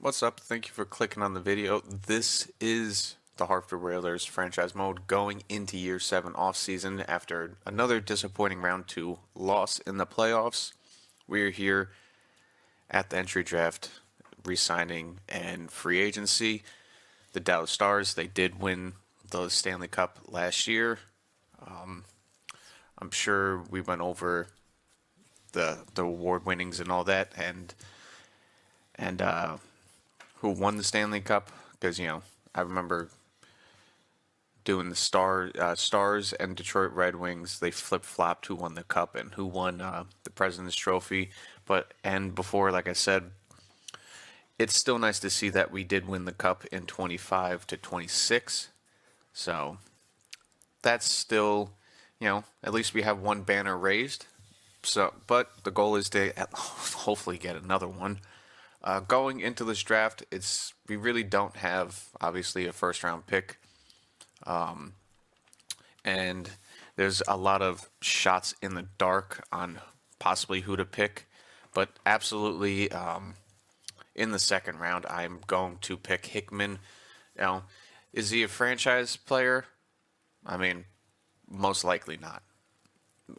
What's up? Thank you for clicking on the video. This is the Hartford Whalers franchise mode going into year 7 off season after another disappointing round 2 loss in the playoffs. We're here at the entry draft, re-signing and free agency. The Dallas Stars, they did win the Stanley Cup last year. I'm sure we went over the award winnings and all that, and who won the Stanley Cup, because I remember doing the Stars and Detroit Red Wings. They flip flopped who won the cup and who won the President's Trophy. And before, like I said, it's still nice to see that we did win the cup in 25 to 26. So that's still, at least we have one banner raised. So, but the goal is to hopefully get another one. Going into this draft, we really don't have obviously a first round pick, and there's a lot of shots in the dark on possibly who to pick. But absolutely, in the second round, I'm going to pick Hickman. Is he a franchise player? I mean, most likely not.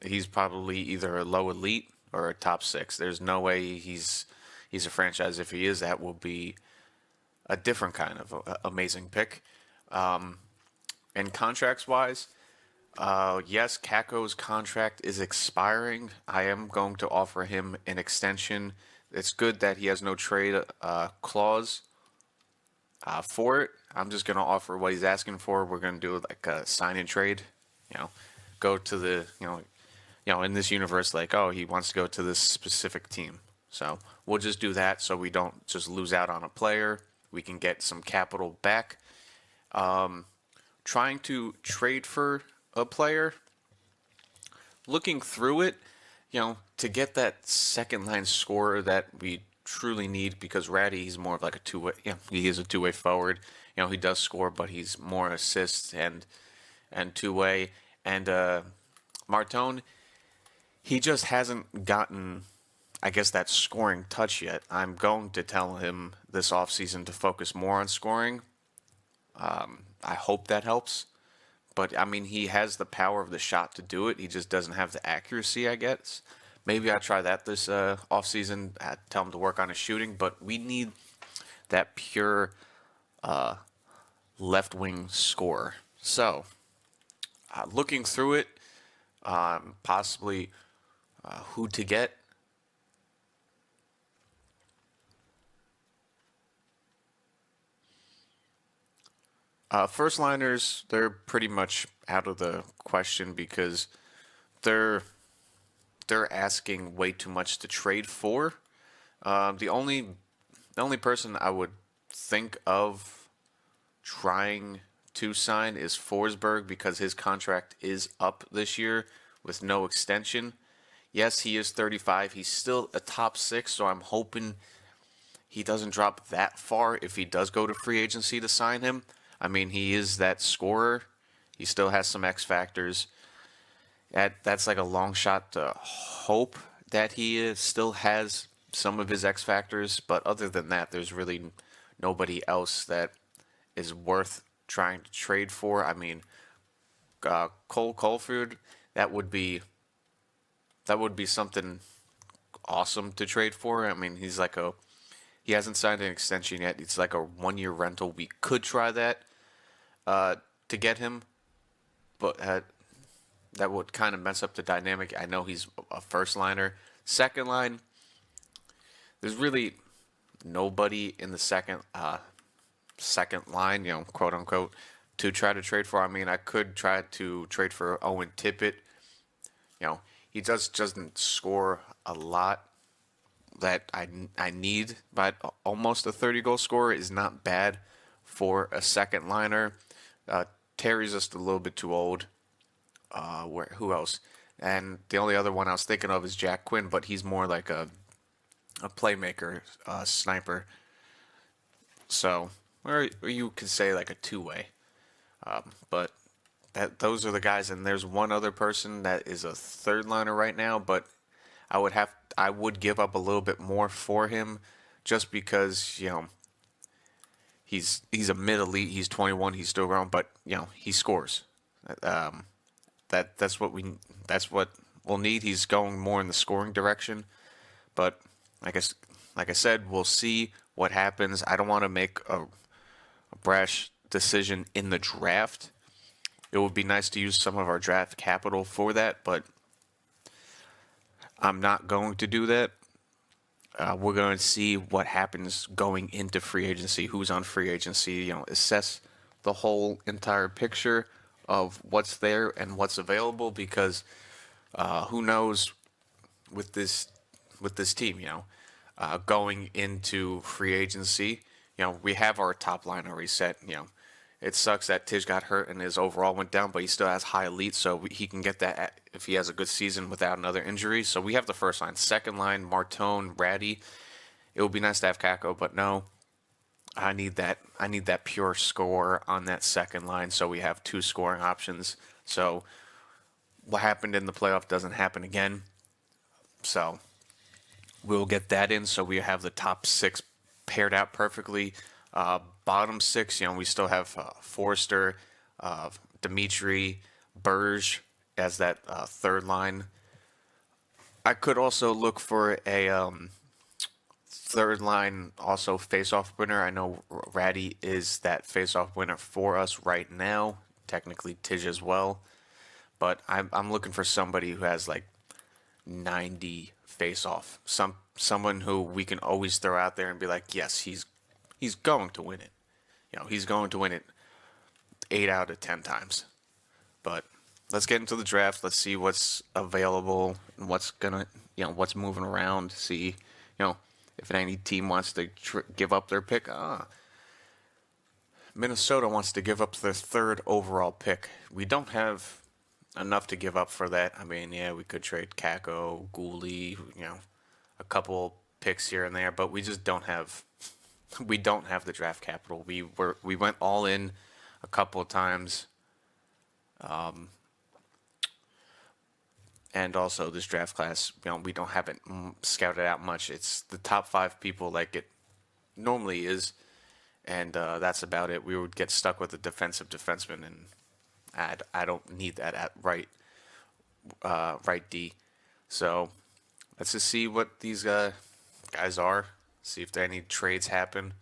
He's probably either a low elite or a top 6. There's no way he's a franchise. If he is, that will be a different kind of amazing pick. And contracts-wise, yes, Kako's contract is expiring. I am going to offer him an extension. It's good that he has no trade clause for it. I'm just going to offer what he's asking for. We're going to do like a sign and trade. Go to the in this universe, like, oh, he wants to go to this specific team. So we'll just do that so we don't just lose out on a player. We can get some capital back. Trying to trade for a player, looking through it, to get that second line scorer that we truly need, because Ratty, he's more of like a two-way, he is a two-way forward. He does score, but he's more assists and two-way. And Martone, he just hasn't gotten, I guess, that scoring touch yet. I'm going to tell him this offseason to focus more on scoring. I hope that helps. But, I mean, he has the power of the shot to do it. He just doesn't have the accuracy, I guess. Maybe I'll try that this offseason. Tell him to work on his shooting. But we need that pure left-wing scorer. So, looking through it, possibly who to get. First liners, they're pretty much out of the question because they're asking way too much to trade for. The only person I would think of trying to sign is Forsberg, because his contract is up this year with no extension. Yes, he is 35. He's still a top 6, so I'm hoping he doesn't drop that far if he does go to free agency to sign him. I mean, he is that scorer. He still has some X factors. That's like a long shot to hope that he still has some of his X factors. But other than that, there's really nobody else that is worth trying to trade for. I mean, Cole Caulfield, that would be something awesome to trade for. I mean, he hasn't signed an extension yet. It's like a 1-year rental. We could try that to get him, but that would kind of mess up the dynamic. I know he's a first liner. Second line, there's really nobody in the second line, quote unquote, to try to trade for. I mean, I could try to trade for Owen Tippett. He doesn't score a lot that I need, but almost a 30-goal scorer is not bad for a second liner. Terry's just a little bit too old. Who else? And the only other one I was thinking of is Jack Quinn, but he's more like a playmaker, sniper. So, or you could say like a two-way. But those are the guys, and there's one other person that is a third liner right now, but I would give up a little bit more for him, just because He's a mid elite. He's 21. He's still growing, but he scores. Um, that's what we'll need. He's going more in the scoring direction, but like I, like I said, we'll see what happens. I don't want to make a brash decision in the draft. It would be nice to use some of our draft capital for that, but I'm not going to do that. We're going to see what happens going into free agency, who's on free agency, assess the whole entire picture of what's there and what's available because who knows with this team, going into free agency, we have our top line already set, It sucks that Tish got hurt and his overall went down, but he still has high elite, so he can get that if he has a good season without another injury. So we have the first line. Second line, Martone, Ratty. It would be nice to have Kako, but no. I need that pure score on that second line, so we have two scoring options. So what happened in the playoff doesn't happen again. So we'll get that in, so we have the top six paired out perfectly. Bottom six, we still have Forster, Dimitri, Burge as that third line. I could also look for a third line, also face-off winner. I know Ratty is that face-off winner for us right now. Technically, Tish as well. But I'm looking for somebody who has like 90 face-off. Someone who we can always throw out there and be like, yes, he's going to win it. He's going to win it 8 out of 10 times. But let's get into the draft. Let's see what's available and what's what's moving around. See, if any team wants to give up their pick. Minnesota wants to give up their third overall pick. We don't have enough to give up for that. I mean, yeah, we could trade Kako, Gooley, a couple picks here and there, but we just don't have. We don't have the draft capital. We went all in a couple of times, and also this draft class, we don't have it scouted out much. It's the top 5 people like it normally is, and that's about it. We would get stuck with a defensive defenseman, and I don't need that at right D. So let's just see what these guys are. See if there any trades happen.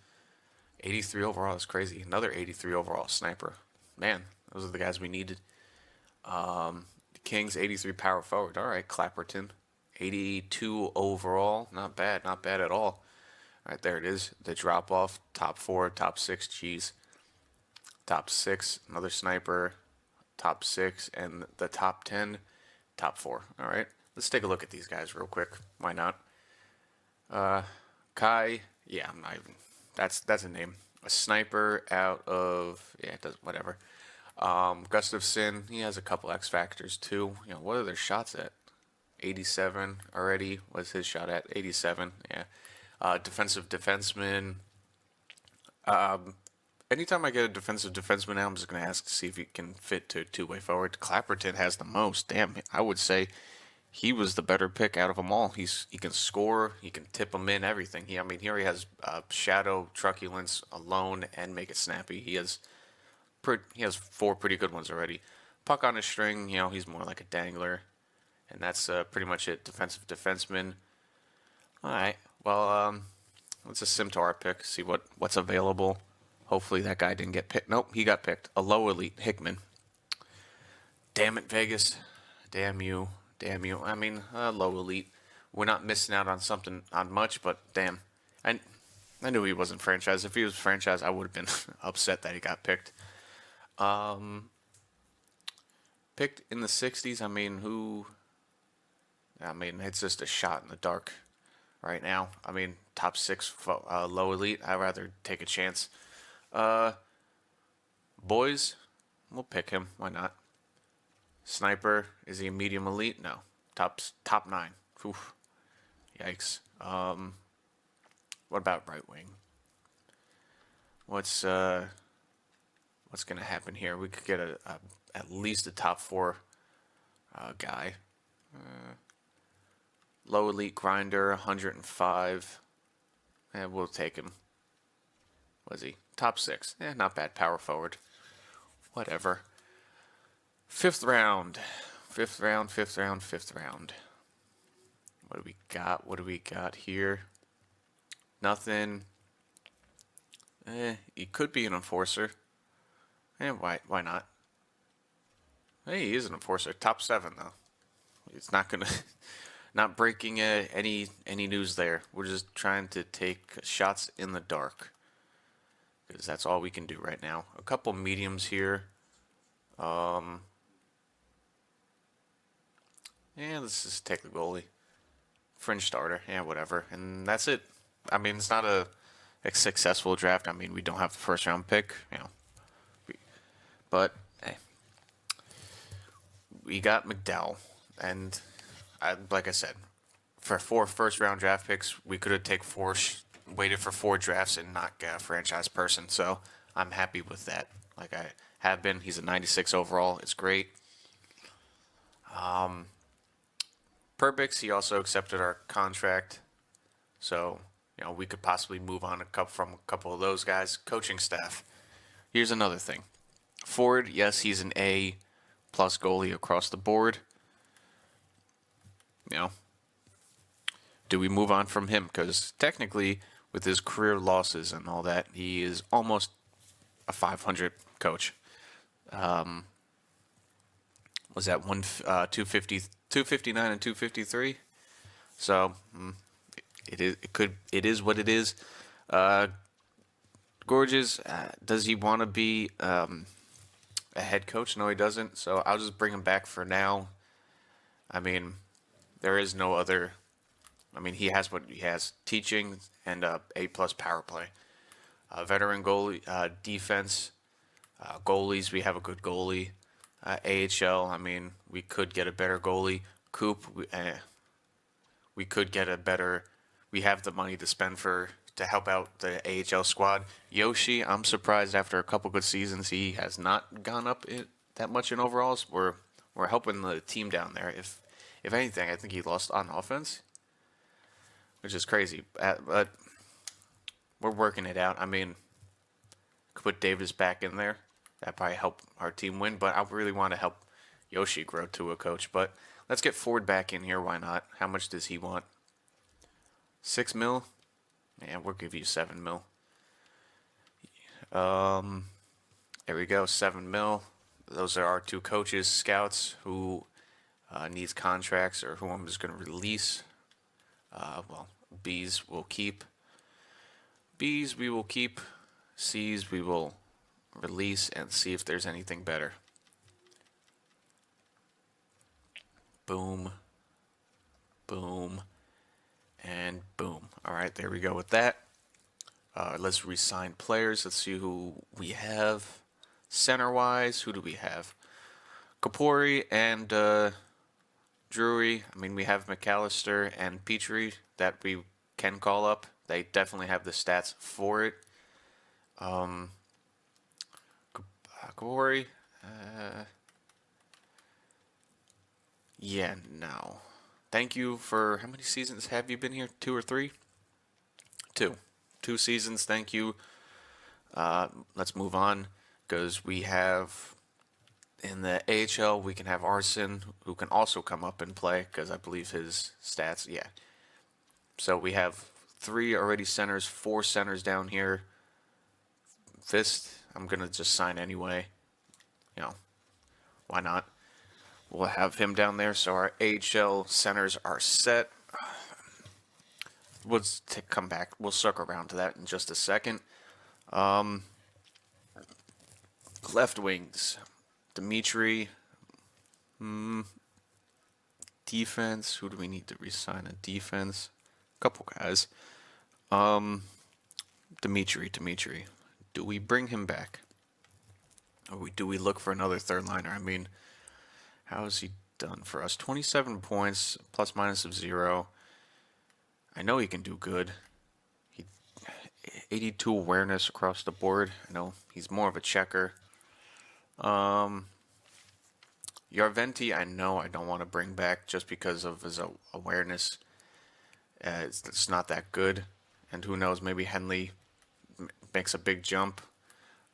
83 overall is crazy. Another 83 overall sniper. Man, those are the guys we needed. Kings 83 power forward. All right, Clapperton. 82 overall. Not bad. Not bad at all. All right, there it is. The drop off. Top 4, top 6. Geez. Top 6. Another sniper. Top 6. And the top 10. Top 4. All right. Let's take a look at these guys real quick. Why not? Kai, yeah, I'm not even. That's a name. A sniper out of it does whatever. Gustafson, he has a couple X factors too. What are their shots at? 87 already was his shot at 87. Yeah. Defensive defenseman. Anytime I get a defensive defenseman now, I'm just gonna ask to see if he can fit to two-way forward. Clapperton has the most. Damn, I would say he was the better pick out of them all. He can score, he can tip them in, everything. Here he has shadow, truculence, alone, and make it snappy. He has 4 pretty good ones already. Puck on a string, he's more like a dangler, and that's pretty much it. Defensive defenseman. All right, well, let's just sim to our pick, see what's available. Hopefully that guy didn't get picked. Nope, he got picked. A low elite, Hickman. Damn it, Vegas. Damn you. I mean, low elite. We're not missing out on much, but damn. I knew he wasn't franchise. If he was franchise, I would have been upset that he got picked. Picked in the 60s. I mean, it's just a shot in the dark right now. I mean, top 6 low elite. I'd rather take a chance. Boys, we'll pick him. Why not? Sniper, is he a medium elite? No. Top 9. Oof. Yikes. What about right wing? What's gonna happen here? We could get at least a top 4 guy. Low elite grinder, 105. And we'll take him. Was he? top 6. Not bad. Power forward. Whatever. Fifth round. Fifth round. What do we got? What do we got here? Nothing. He could be an enforcer. Why not? Hey, he is an enforcer. Top 7 though. It's not gonna, not breaking any news there. We're just trying to take shots in the dark because that's all we can do right now. A couple mediums here. Let's just take the goalie. Fringe starter. Whatever. And that's it. I mean, it's not a successful draft. I mean, we don't have the first round pick, but hey, we got McDowell, and like I said, for 4 first round draft picks, we could have waited for 4 drafts and not get a franchise person. So I'm happy with that. Like I have been. He's a 96 overall. It's great. Perbix, he also accepted our contract, so we could possibly move on from a couple of those guys. Coaching staff. Here's another thing. Ford, yes, he's an A+ goalie across the board. Do we move on from him? Because technically, with his career losses and all that, he is almost a 500 coach. Was that 259 and 253? So it is what it is. Gorgeous. Does he want to be a head coach? No, he doesn't. So I'll just bring him back for now. I mean, there is no other. I mean, he has what he has: teaching and A+ power play. Veteran goalie, defense, goalies. We have a good goalie. AHL. I mean, we could get a better goalie. Coop. We could get a better. We have the money to spend to help out the AHL squad. Yoshi, I'm surprised after a couple good seasons he has not gone up that much in overalls. We're helping the team down there. If anything, I think he lost on offense, which is crazy. But we're working it out. I mean, could put Davis back in there. That probably help our team win. But I really want to help Yoshi grow to a coach. But let's get Ford back in here. Why not? How much does he want? 6 mil? We'll give you 7 mil. There we go, 7 mil. Those are our 2 coaches, scouts, who needs contracts or who I'm just going to release. B's we'll keep. B's we will keep. C's we will release and see if there's anything better. Boom. Boom. And boom. All right, there we go with that. Let's re-sign players. Let's see who we have. Center-wise, who do we have? Kapori and Drury. I mean, we have McAllister and Petrie that we can call up. They definitely have the stats for it. Kapori. No. Thank you for, how many seasons have you been here? 2 or 3? 2. 2 seasons, thank you. Let's move on, because we have, in the AHL, we can have Arson, who can also come up and play, because I believe his stats, So we have 3 already centers, 4 centers down here. Fist, I'm going to just sign anyway. Why not? We'll have him down there, so our AHL centers are set. We'll come back. We'll circle around to that in just a second. Left wings. Dimitri. Defense. Who do we need to re-sign a defense? A couple guys. Dimitri. Do we bring him back? Or do we look for another third liner? I mean, how has he done for us? 27 points, plus minus of 0. I know he can do good. 82 awareness across the board. I know he's more of a checker. Yarventi, I know I don't want to bring back just because of his awareness. It's not that good. And who knows, maybe Henley makes a big jump.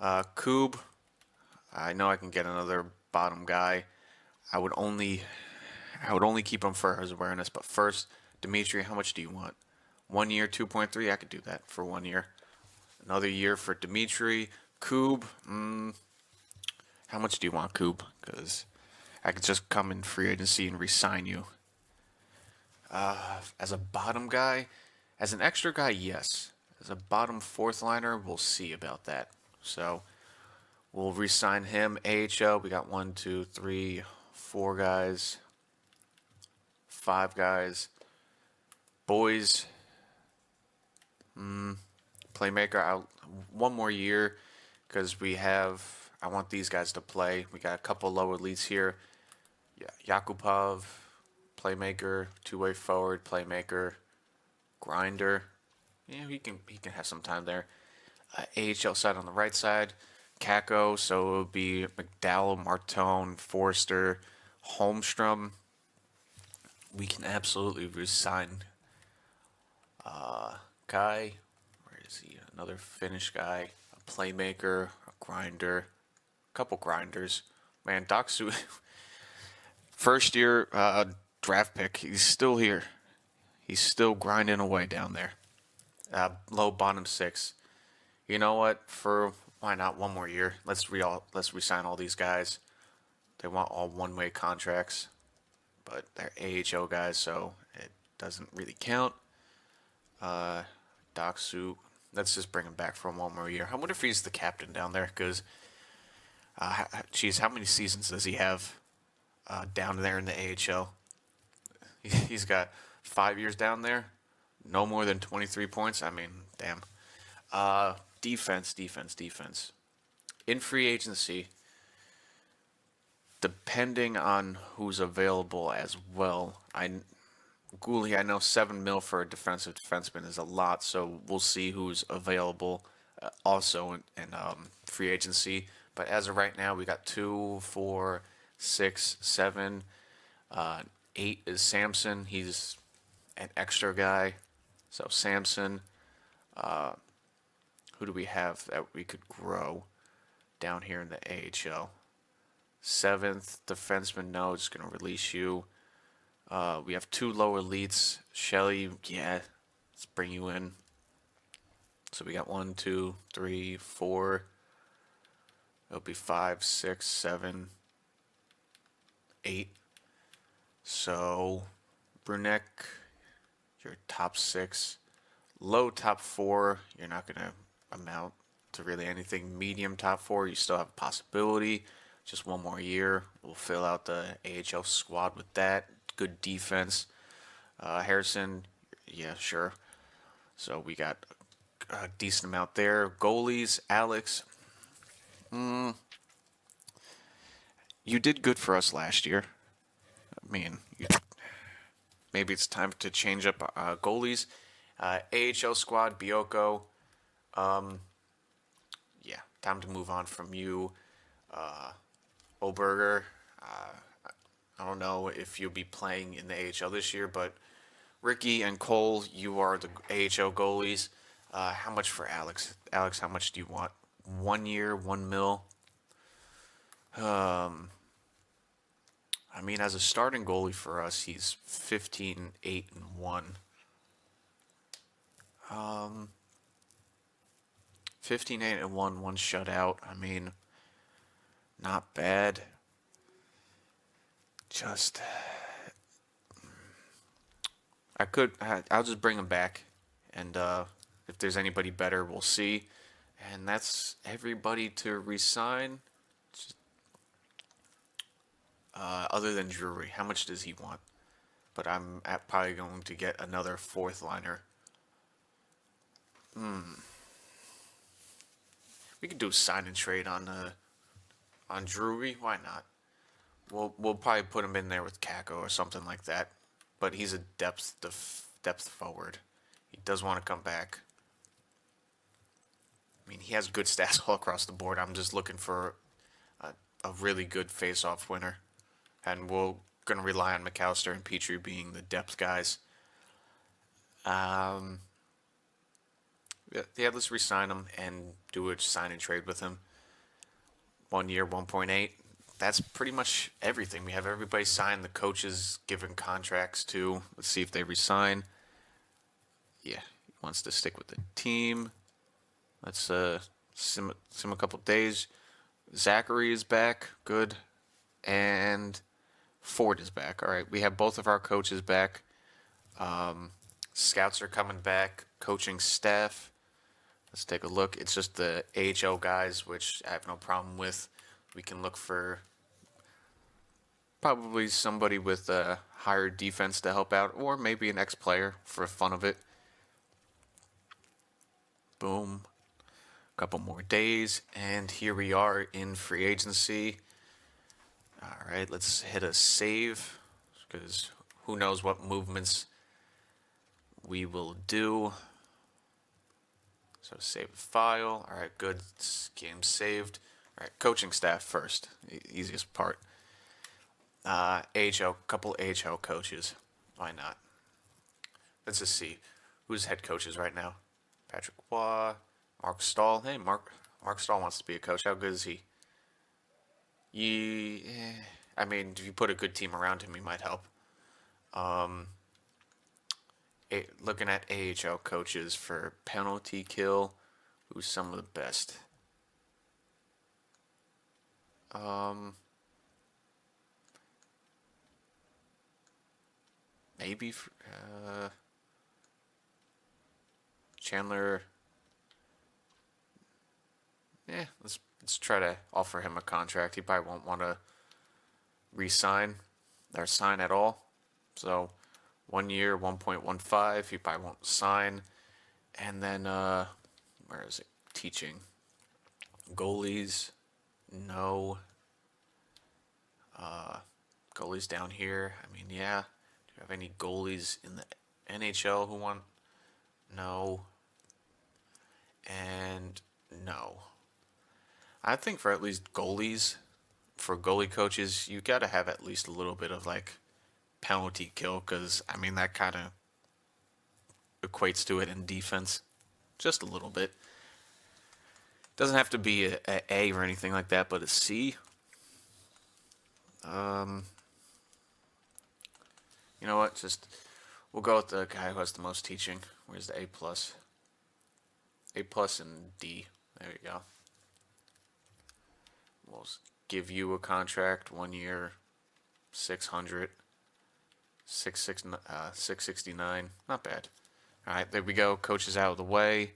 Koob, I know I can get another bottom guy. I would only I would only keep him for his awareness. But first, Dimitri, how much do you want? 1 year, 2.3. I could do that for 1 year. Another year for Dimitri. Koob, how much do you want, Koob? Because I could just come in free agency and re-sign you. As a bottom guy, as an extra guy, yes. As a bottom fourth liner, we'll see about that. So we'll re-sign him. AHL, we got 1, 2, 3, 4 guys, 5 guys. Boys, playmaker out 1 more year because we have. I want these guys to play. We got a couple lower leads here. Yeah, Yakupov, playmaker, two-way forward, playmaker, grinder. Yeah, he can have some time there. AHL side on the right side, Kako. So it would be McDowell, Martone, Forrester, Holmstrom. We can absolutely resign Kai. Where is he? Another Finnish guy, a playmaker, a grinder, a couple grinders. Man, Doksu, first year draft pick. He's still here. He's still grinding away down there. Low bottom six. You know what? For why not 1 more year? Let's resign all these guys. They want all one-way contracts, but they're AHL guys, so it doesn't really count. Doksu. Let's just bring him back for 1 more year. I wonder if he's the captain down there, because, geez, how many seasons does he have down there in the AHL? He's got 5 years down there. No more than 23 points. I mean, damn. Defense. In free agency, depending on who's available as well, Gooley, I know 7 mil for a defensive defenseman is a lot, so we'll see who's available also in free agency. But as of right now, we got 2, 4, 6, 7, 8 is Samson. He's an extra guy. So Samson. Who do we have that we could grow down here in the AHL? 7th defenseman, no, just going to release you. We have 2 lower leads. Shelly, yeah, let's bring you in. So we got 1, 2, 3, 4. It'll be 5, 6, 7, 8. So Brunek, your top 6. Low top 4, you're not going to amount to really anything. Medium top 4, you still have a possibility. Just 1 more year. We'll fill out the AHL squad with that. Good defense. Harrison, yeah, sure. So we got a decent amount there. Goalies, Alex. You did good for us last year. I mean, maybe it's time to change up goalies. AHL squad, Bioko. Yeah, time to move on from you. Oberger. I don't know if you'll be playing in the AHL this year, but Ricky and Cole, you are the AHL goalies. How much for Alex? Alex, how much do you want? 1 year, 1 mil. I mean, as a starting goalie for us, he's 15, 8, and 1. 15, 8, and 1 shutout. I mean, not bad. Just, I'll just bring him back, and if there's anybody better, we'll see. And that's everybody to resign. Other than Drury, how much does he want? But I'm probably going to get another fourth liner. We could do a sign and trade on Drury. Why not? We'll probably put him in there with Kako or something like that. But he's a depth forward. He does want to come back. I mean, he has good stats all across the board. I'm just looking for a really good face-off winner. And we're going to rely on McAllister and Petrie being the depth guys. Yeah, let's re-sign him and do a sign and trade with him. 1 year, 1.8. That's pretty much everything. We have everybody sign. The coaches given contracts to. Let's see if they resign. Yeah, he wants to stick with the team. Let's sim a couple days. Zachary is back. Good. And Ford is back. All right, we have both of our coaches back. Scouts are coming back. Coaching staff. Let's take a look. It's just the AHL guys, which I have no problem with. We can look for probably somebody with a higher defense to help out, or maybe an ex-player for fun of it. Boom. A couple more days, and here we are in free agency. All right, let's hit a save, because who knows what movements we will do. So save the file. All right, good. Game saved. All right, coaching staff first. Easiest part. AHL, couple AHL coaches. Why not? Let's just see who's head coaches right now. Patrick Waugh, Mark Stahl. Hey, Mark Stahl wants to be a coach. How good is he? I mean, if you put a good team around him, he might help. Looking at AHL coaches for penalty kill, who's some of the best? Maybe Chandler. Yeah, let's try to offer him a contract. He probably won't want to re-sign or sign at all. So 1 year, 1.15. He probably won't sign. And then where is it? Teaching. Goalies, no. Goalies down here. I mean, yeah. Do you have any goalies in the NHL who want? No. And no. I think for at least goalies, for goalie coaches, you got to have at least a little bit of like penalty kill, because I mean that kind of equates to it in defense, just a little bit. Doesn't have to be a or anything like that, but a C. You know what? Just we'll go with the guy who has the most teaching. Where's the A plus? A plus and D. There you go. We'll give you a contract, 1 year, 600, 669. Not bad. All right, there we go. Coach is out of the way.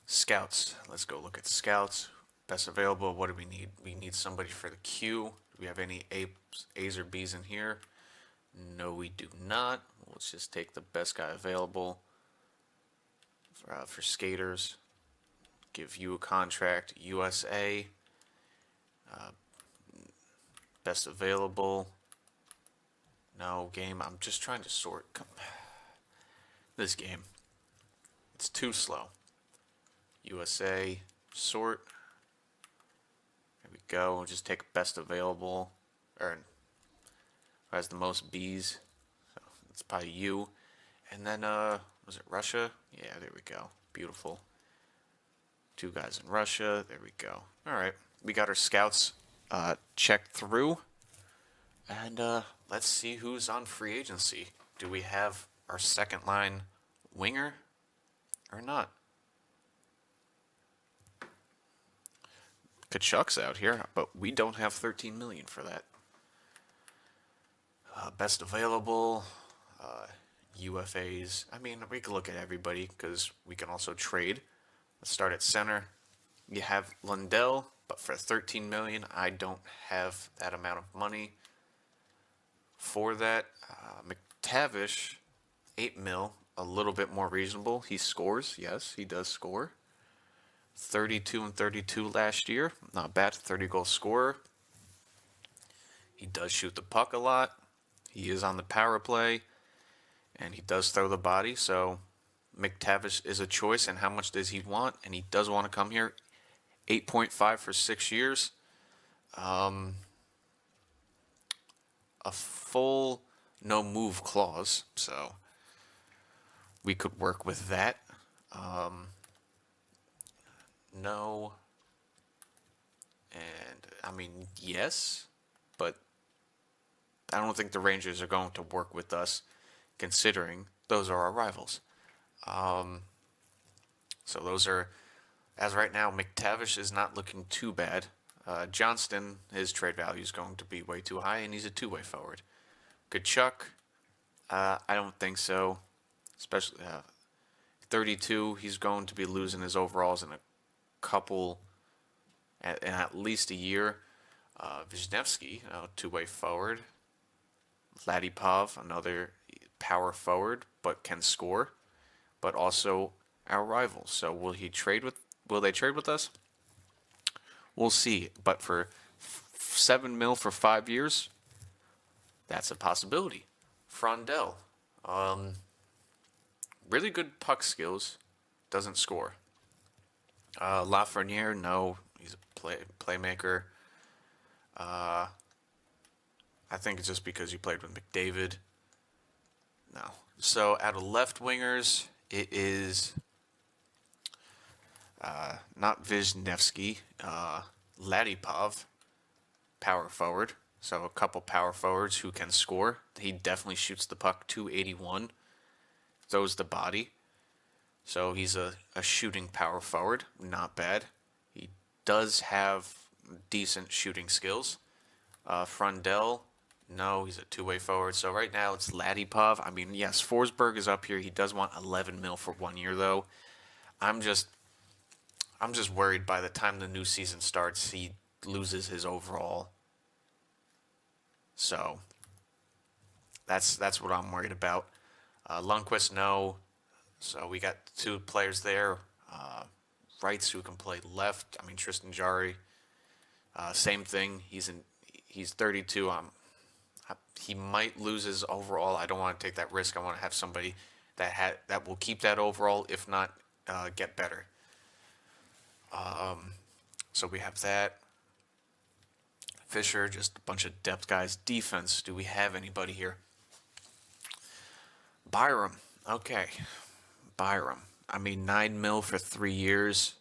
Scouts. Let's go look at scouts. Best available. What do we need? We need somebody for the Q. Do we have any A's or B's in here? No, we do not. Let's just take the best guy available for skaters. Give you a contract. USA. Best available. No, game. I'm just trying to sort. This game. It's too slow. USA. Sort. There we go. We'll just take best available. Or who has the most B's. So it's probably you. And then, was it Russia? Yeah, there we go. Beautiful. 2 guys in Russia. There we go. All right. We got our scouts checked through. And let's see who's on free agency. Do we have our second line winger or not? Kachuk's out here, but we don't have 13 million for that. Best available, UFAs. I mean, we can look at everybody because we can also trade. Let's start at center. You have Lundell, but for 13 million, I don't have that amount of money for that. McTavish, 8 mil, a little bit more reasonable. He scores, yes, he does score. 32 and 32 last year, not bad. 30-goal scorer. He does shoot the puck a lot. He is on the power play, and he does throw the body. So McTavish is a choice. And how much does he want? And he does want to come here. 8.5 for 6 years. A full no move clause. So we could work with that. No, and I mean yes, but I don't think the Rangers are going to work with us, considering those are our rivals. So those are, as right now, McTavish is not looking too bad. Johnston, his trade value is going to be way too high, and he's a two-way forward. Kachuk, I don't think so. Especially 32, he's going to be losing his overalls in a couple, in at least a year. Wisniewski, two-way forward. Vladipov, another power forward, but can score, but also our rival. So will he trade with? Will they trade with us? We'll see. But for 7 mil for 5 years, that's a possibility. Frondell, really good puck skills, doesn't score. Lafreniere, no, he's a playmaker. I think it's just because you played with McDavid. No. So out of left wingers, it is not Wisniewski, Ladipov, power forward. So a couple power forwards who can score. He definitely shoots the puck 281, throws the body. So he's a shooting power forward, not bad. He does have decent shooting skills. Frondell, no, he's a two-way forward. So right now it's Ladipov. I mean, yes, Forsberg is up here. He does want 11 mil for 1 year, though. I'm just worried by the time the new season starts, he loses his overall. So that's what I'm worried about. Lundqvist, no. So we got two players there. Rights who can play left. I mean, Tristan Jarry. Same thing. He's 32. He might lose his overall. I don't want to take that risk. I want to have somebody that will keep that overall, if not get better. So we have that. Fisher, just a bunch of depth guys. Defense, do we have anybody here? Byram. Okay. Byram. I mean, 9 mil for 3 years.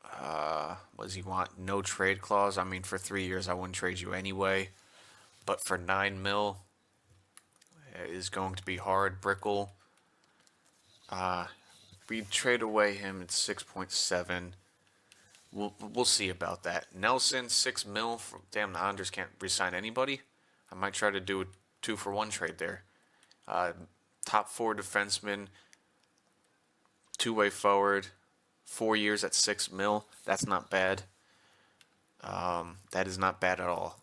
What does he want? No trade clause. I mean, for 3 years, I wouldn't trade you anyway. But for 9 mil, it is going to be hard. Brickle. We trade away him at 6.7. We'll see about that. Nelson, 6 mil. Damn, the Islanders can't re-sign anybody. I might try to do a 2-for-1 trade there. Top 4 defenseman, two-way forward, 4 years at 6 mil. That's not bad. That is not bad at all.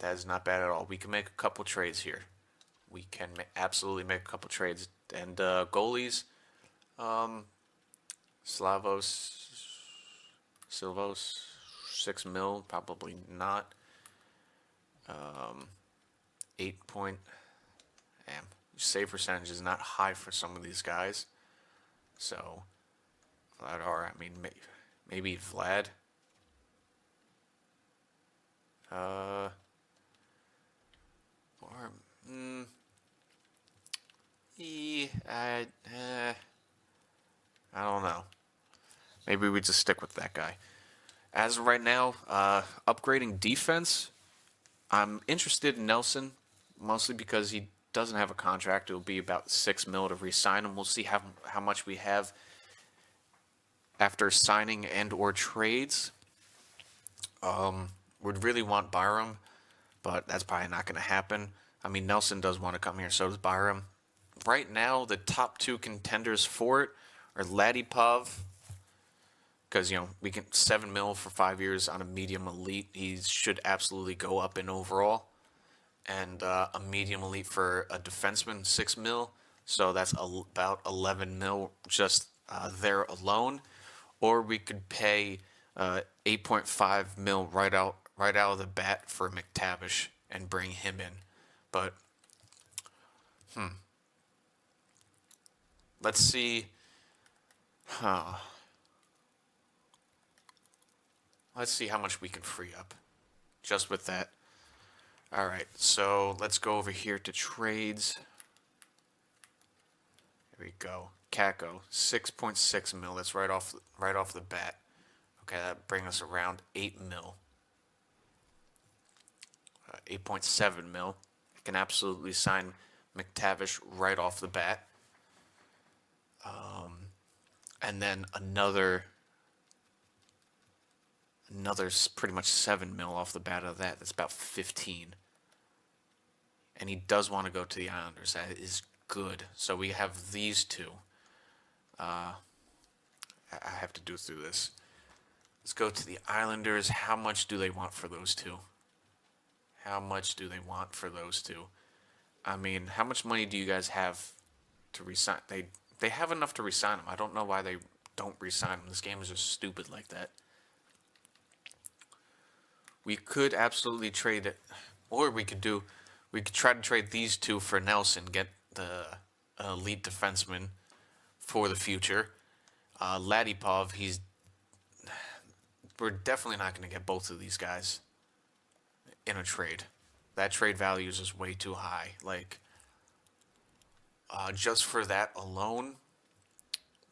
That is not bad at all. We can make a couple trades here. We can absolutely make a couple trades. And goalies, Silvos, 6 mil, probably not. 8 point. Damn, save percentage is not high for some of these guys. So, Vladar, I mean, maybe Vlad. I don't know. Maybe we just stick with that guy. As of right now, upgrading defense, I'm interested in Nelson, mostly because he doesn't have a contract. It'll be about 6 mil to re-sign him. We'll see how much we have after signing and or trades. Would really want Byram, but that's probably not going to happen. I mean, Nelson does want to come here, so does Byram. Right now, the top 2 contenders for it are Ladipov, because, we can 7 mil for 5 years on a medium elite. He should absolutely go up in overall. And a medium elite for a defenseman, 6 mil. So that's about 11 mil just there alone. Or we could pay 8.5 mil right out of the bat for McTavish and bring him in. But let's see. Let's see how much we can free up just with that. All right, so let's go over here to trades. Here we go. Kako, 6.6 mil. That's right off the bat. Okay, that brings us around 8 mil. 8.7 mil. You can absolutely sign McTavish right off the bat. And then another pretty much 7 mil off the bat of that. That's about 15. And he does want to go to the Islanders. That is good. So we have these two. I have to do through this. Let's go to the Islanders. How much do they want for those two? How much do they want for those two? I mean, how much money do you guys have to resign? They have enough to resign them. I don't know why they don't resign them. This game is just stupid like that. We could absolutely trade it, or we could try to trade these two for Nelson, get the elite defenseman for the future. Ladipov, we're definitely not going to get both of these guys in a trade. That trade value is just way too high. Like, just for that alone,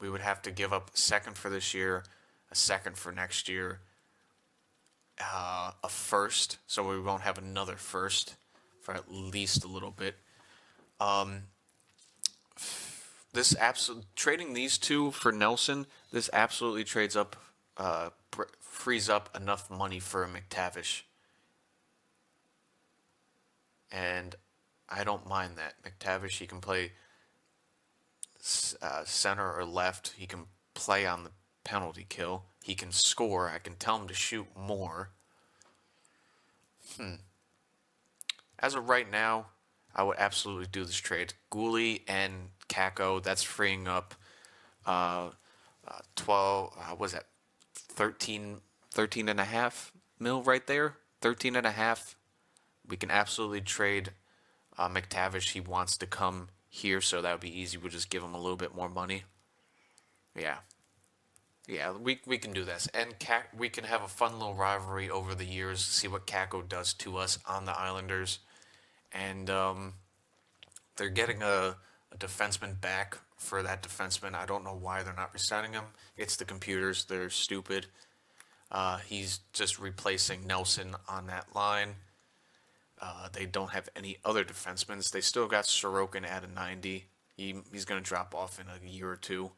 we would have to give up a second for this year, a second for next year, a first, so we won't have another first for at least a little bit. Trading these two for Nelson, this absolutely frees up enough money for a McTavish, and I don't mind that. McTavish, he can play center or left. He can play on the penalty kill. He can score. I can tell him to shoot more. As of right now, I would absolutely do this trade. Gooley and Kako, that's freeing up 12, what was that, 13 and a half mil right there? 13 and a half. We can absolutely trade McTavish. He wants to come here, so that would be easy. We'll just give him a little bit more money. Yeah, we can do this. And we can have a fun little rivalry over the years, see what Kako does to us on the Islanders. And they're getting a defenseman back for that defenseman. I don't know why they're not resigning him. It's the computers. They're stupid. He's just replacing Nelson on that line. They don't have any other defensemen. They still got Sorokin at a 90. He's going to drop off in a year or two.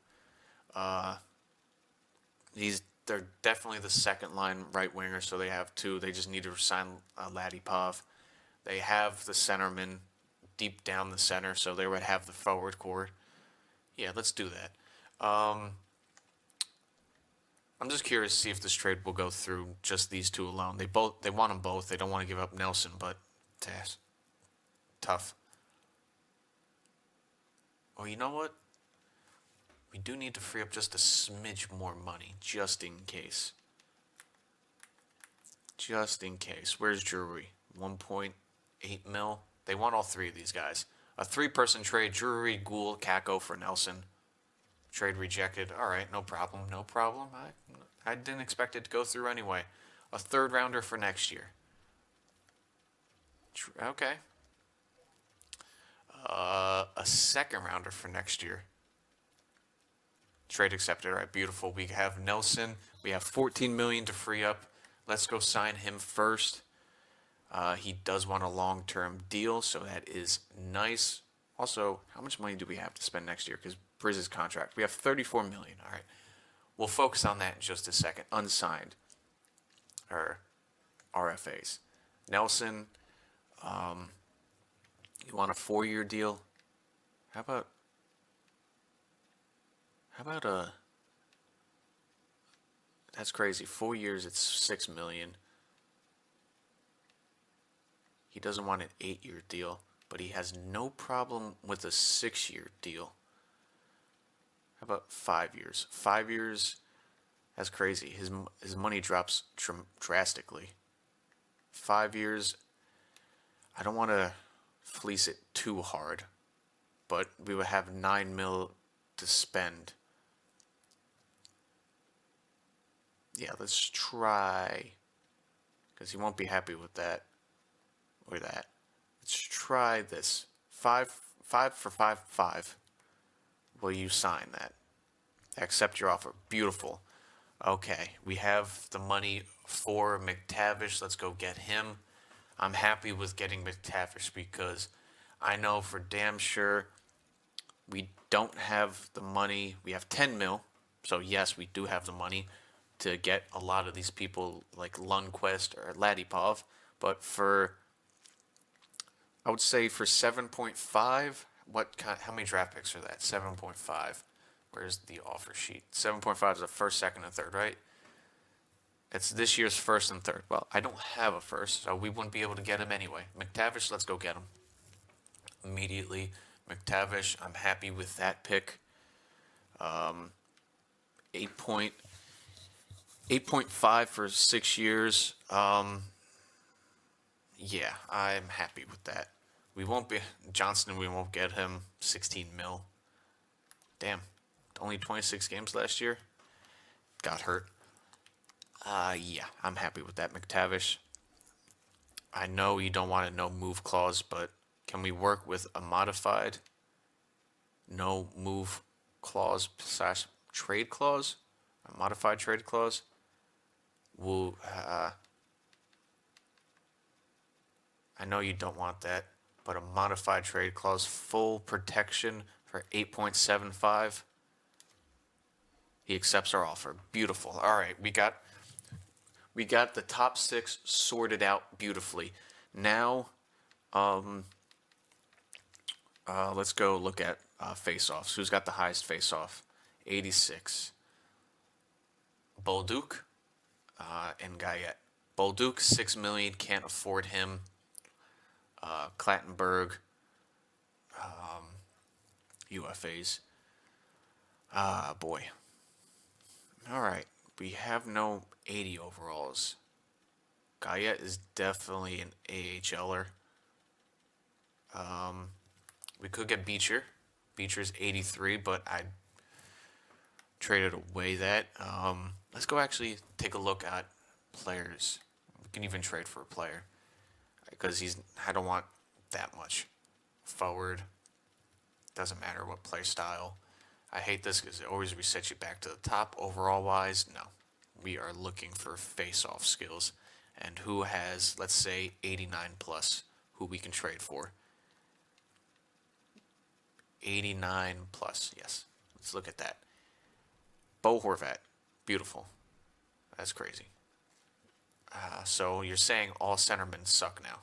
They're definitely the second line right winger, so they have two. They just need to sign Ladipov. They have the centerman deep down the center, so they would have the forward core. Yeah, let's do that. I'm just curious to see if this trade will go through just these two alone. They want them both. They don't want to give up Nelson, but tough. Oh, you know what? We do need to free up just a smidge more money, just in case. Just in case. Where's Drury? 1.8 mil. They want all three of these guys. A three-person trade: Drury, Gould, Kako for Nelson. Trade rejected. All right, no problem. No problem. I didn't expect it to go through anyway. A third rounder for next year. Okay. A second rounder for next year. Trade accepted. All right, beautiful. We have Nelson. We have 14 million to free up. Let's go sign him first. He does want a long-term deal, so that is nice. Also, how much money do we have to spend next year? Because Briz's contract, we have 34 million. All right, we'll focus on that in just a second. Unsigned, or RFAs. Nelson, you want a 4-year deal? How about that's crazy. 4 years, it's 6 million. He doesn't want an 8-year deal, but he has no problem with a 6-year deal. How about 5 years? 5 years, that's crazy. His money drops drastically. 5 years, I don't want to fleece it too hard, but we would have 9 mil to spend. Yeah, let's try, because he won't be happy with that or that. Let's try this. 5 for 5. Will you sign that? Accept your offer. Beautiful. Okay, we have the money for McTavish. Let's go get him. I'm happy with getting McTavish because I know for damn sure we don't have the money. We have 10 mil. So, yes, we do have the money to get a lot of these people like Lundqvist or Ladipov. But I would say for 7.5, how many draft picks are that? 7.5. Where's the offer sheet? 7.5 is the first, second, and third, right? It's this year's first and third. Well, I don't have a first, so we wouldn't be able to get him anyway. McTavish, let's go get him immediately. McTavish, I'm happy with that pick. 8.5 for 6 years. Yeah, I'm happy with that. We won't be Johnston. We won't get him 16 mil. Damn, only 26 games last year. Got hurt. Yeah, I'm happy with that, McTavish. I know you don't want a no move clause, but can we work with a modified no move clause slash trade clause? A modified trade clause? We'll, I know you don't want that, but a modified trade clause, full protection for 8.75. He accepts our offer. Beautiful. All right, we got the top six sorted out beautifully. Now, let's go look at face-offs. Who's got the highest face-off? 86. Bolduc and Guyette. Bolduc, 6 million. Can't afford him. Clattenburg, UFAs. Boy. All right. We have no 80 overalls. Guyette is definitely an AHLer. We could get Beecher. Beecher's 83, but I traded away that. Let's go actually take a look at players. We can even trade for a player because I don't want that much. Forward. Doesn't matter what play style. I hate this because it always resets you back to the top. Overall wise, no. We are looking for face-off skills. And who has, let's say, 89 plus, who we can trade for. 89 plus, yes. Let's look at that. Bo Horvat. Beautiful. That's crazy. So you're saying all centermen suck now.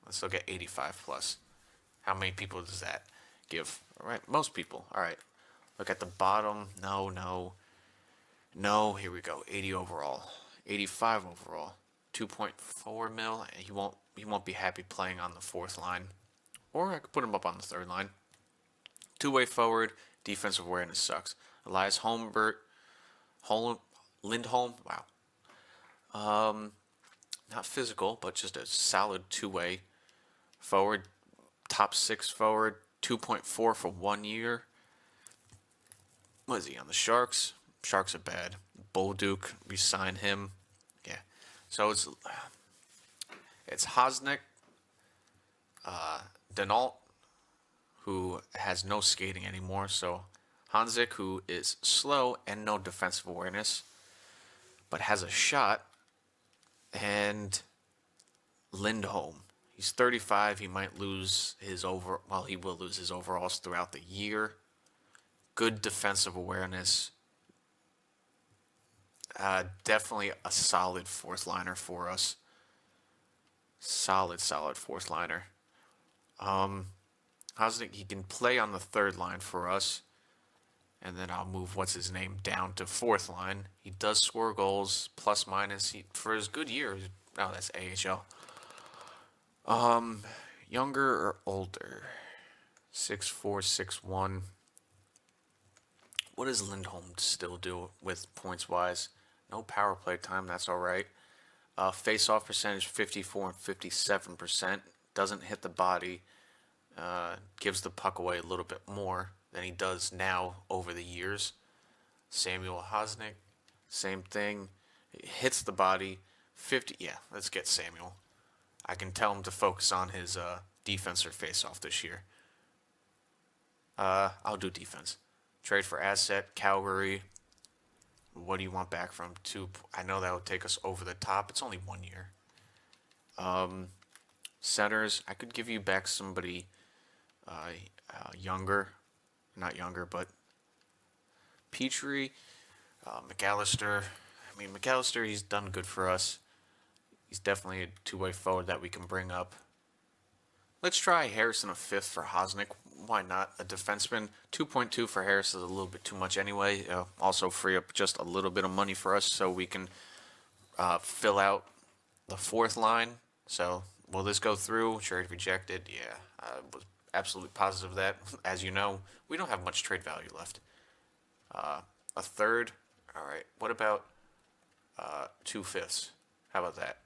Let's look at 85 plus. How many people does that give? All right, most people. All right. Look at the bottom. No. Here we go. 80 overall. 85 overall. 2.4 mil. He won't be happy playing on the fourth line. Or I could put him up on the third line. Two-way forward. Defensive awareness sucks. Elias Lindholm. Wow. Not physical, but just a solid two-way forward. Top six forward. 2.4 for 1 year. What is he on the Sharks? Sharks are bad. Bolduc, we sign him. Yeah. So it's Hosnick, Denault, who has no skating anymore. So Hanzik, who is slow and no defensive awareness, but has a shot. And Lindholm. He's 35. He might lose his he will lose his overalls throughout the year. Good defensive awareness. Definitely a solid fourth liner for us. Solid fourth liner. Hosnick, he can play on the third line for us. And then I'll move what's his name down to fourth line. He does score goals, plus minus. For his good year. Oh, that's AHL. Younger or older? 6'4", 6'1". What does Lindholm still do with points wise? No power play time. That's all right. Face-off percentage 54 and 57%. Doesn't hit the body. Gives the puck away a little bit more than he does now over the years. Samuel Hosnick, same thing. It hits the body. 50. Yeah, let's get Samuel. I can tell him to focus on his defense or face-off this year. I'll do defense. Trade for asset, Calgary. What do you want back from two? I know that would take us over the top. It's only 1 year. Centers, I could give you back somebody younger, not younger, but Petrie, McAllister. I mean, McAllister, he's done good for us. He's definitely a two-way forward that we can bring up. Let's try Harrison a fifth for Hosnick. Why not? A defenseman. 2.2 for Harris is a little bit too much anyway. Also free up just a little bit of money for us so we can fill out the fourth line. So will this go through? Trade rejected. Yeah, I was absolutely positive of that. As you know, we don't have much trade value left. A third. All right. What about 2/5? How about that?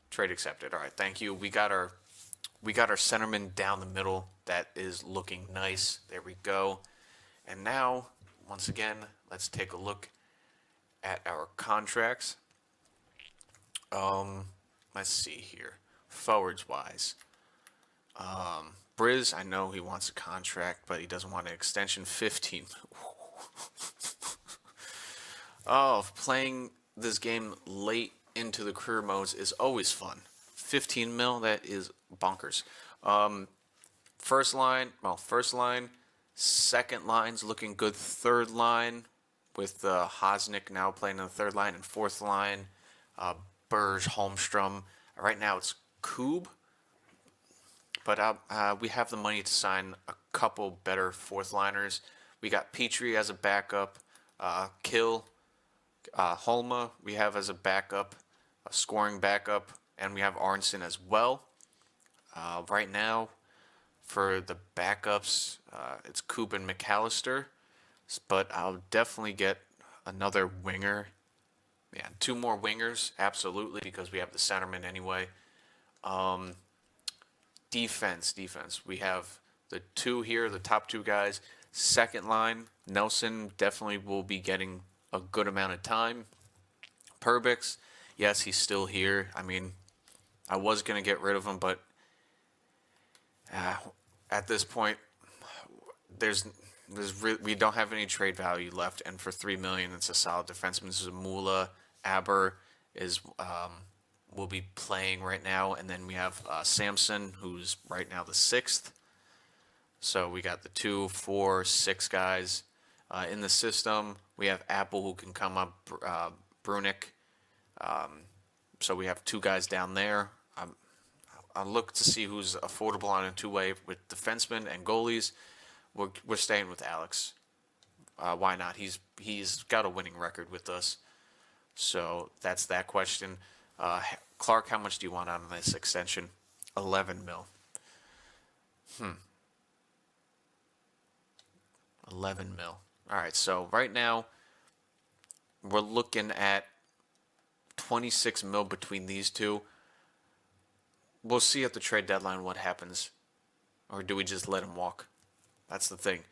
Trade accepted. All right. Thank you. We got our centerman down the middle. That is looking nice. There we go. And now, once again, let's take a look at our contracts. Let's see here. Forwards wise. Briz, I know he wants a contract, but he doesn't want an extension. 15. Oh, playing this game late into the career modes is always fun. 15 mil, that is bonkers. First line. Second line's looking good. Third line with Hosnick now playing in the third line, and fourth line, Burge, Holmstrom. Right now it's Koob, but we have the money to sign a couple better fourth liners. We got Petrie as a backup, Kill, Holma we have as a backup, a scoring backup, and we have Arnson as well. Right now, for the backups, it's Coop and McAllister, but I'll definitely get another winger. Yeah, two more wingers, absolutely, because we have the centerman anyway. Defense. We have the two here, the top two guys. Second line, Nelson definitely will be getting a good amount of time. Perbix, yes, he's still here. I mean, I was going to get rid of him, but at this point, we don't have any trade value left, and for $3 million, it's a solid defenseman. Zamula, Aber will be playing right now, and then we have Samson, who's right now the sixth. So we got the 2, 4, 6 guys in the system. We have Apple who can come up, Brunick. So we have two guys down there. I'll look to see who's affordable on a two-way with defensemen and goalies. We're staying with Alex. Why not? He's got a winning record with us. So that's that question. Clark, how much do you want on this extension? 11 mil. 11 mil. All right, so right now we're looking at 26 mil between these two. We'll see at the trade deadline what happens. Or do we just let him walk? That's the thing.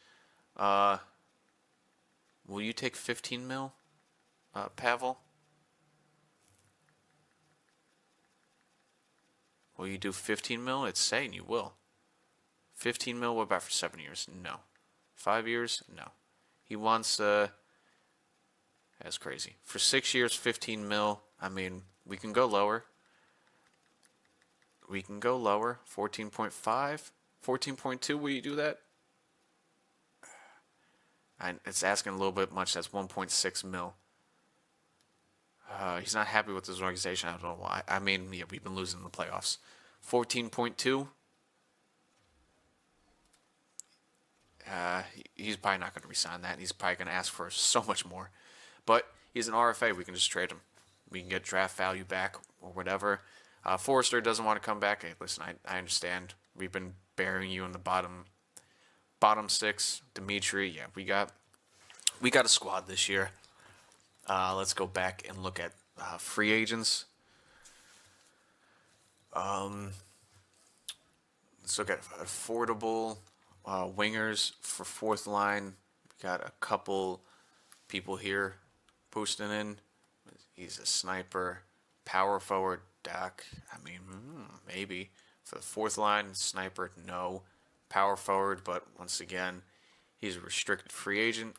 Will you take 15 mil, Pavel? Will you do 15 mil? It's saying you will. 15 mil, what about for 7 years? No. 5 years? No. He wants, that's crazy. For 6 years, 15 mil. I mean, we can go lower. 14.5, 14.2, will you do that? It's asking a little bit much. That's 1.6 mil. He's not happy with his organization. I don't know why. I mean, yeah, we've been losing the playoffs. 14.2. He's probably not going to resign that. He's probably going to ask for so much more. But he's an RFA. We can just trade him. We can get draft value back or whatever. Forrester doesn't want to come back. Hey, listen, I understand. We've been burying you in the bottom six. Dimitri, yeah, we got a squad this year. Let's go back and look at free agents. Let's look at affordable wingers for fourth line. We got a couple people here posting in. He's a sniper. Power forward, Doc. I mean, maybe. For the fourth line, sniper, no. power forward, but once again, he's a restricted free agent.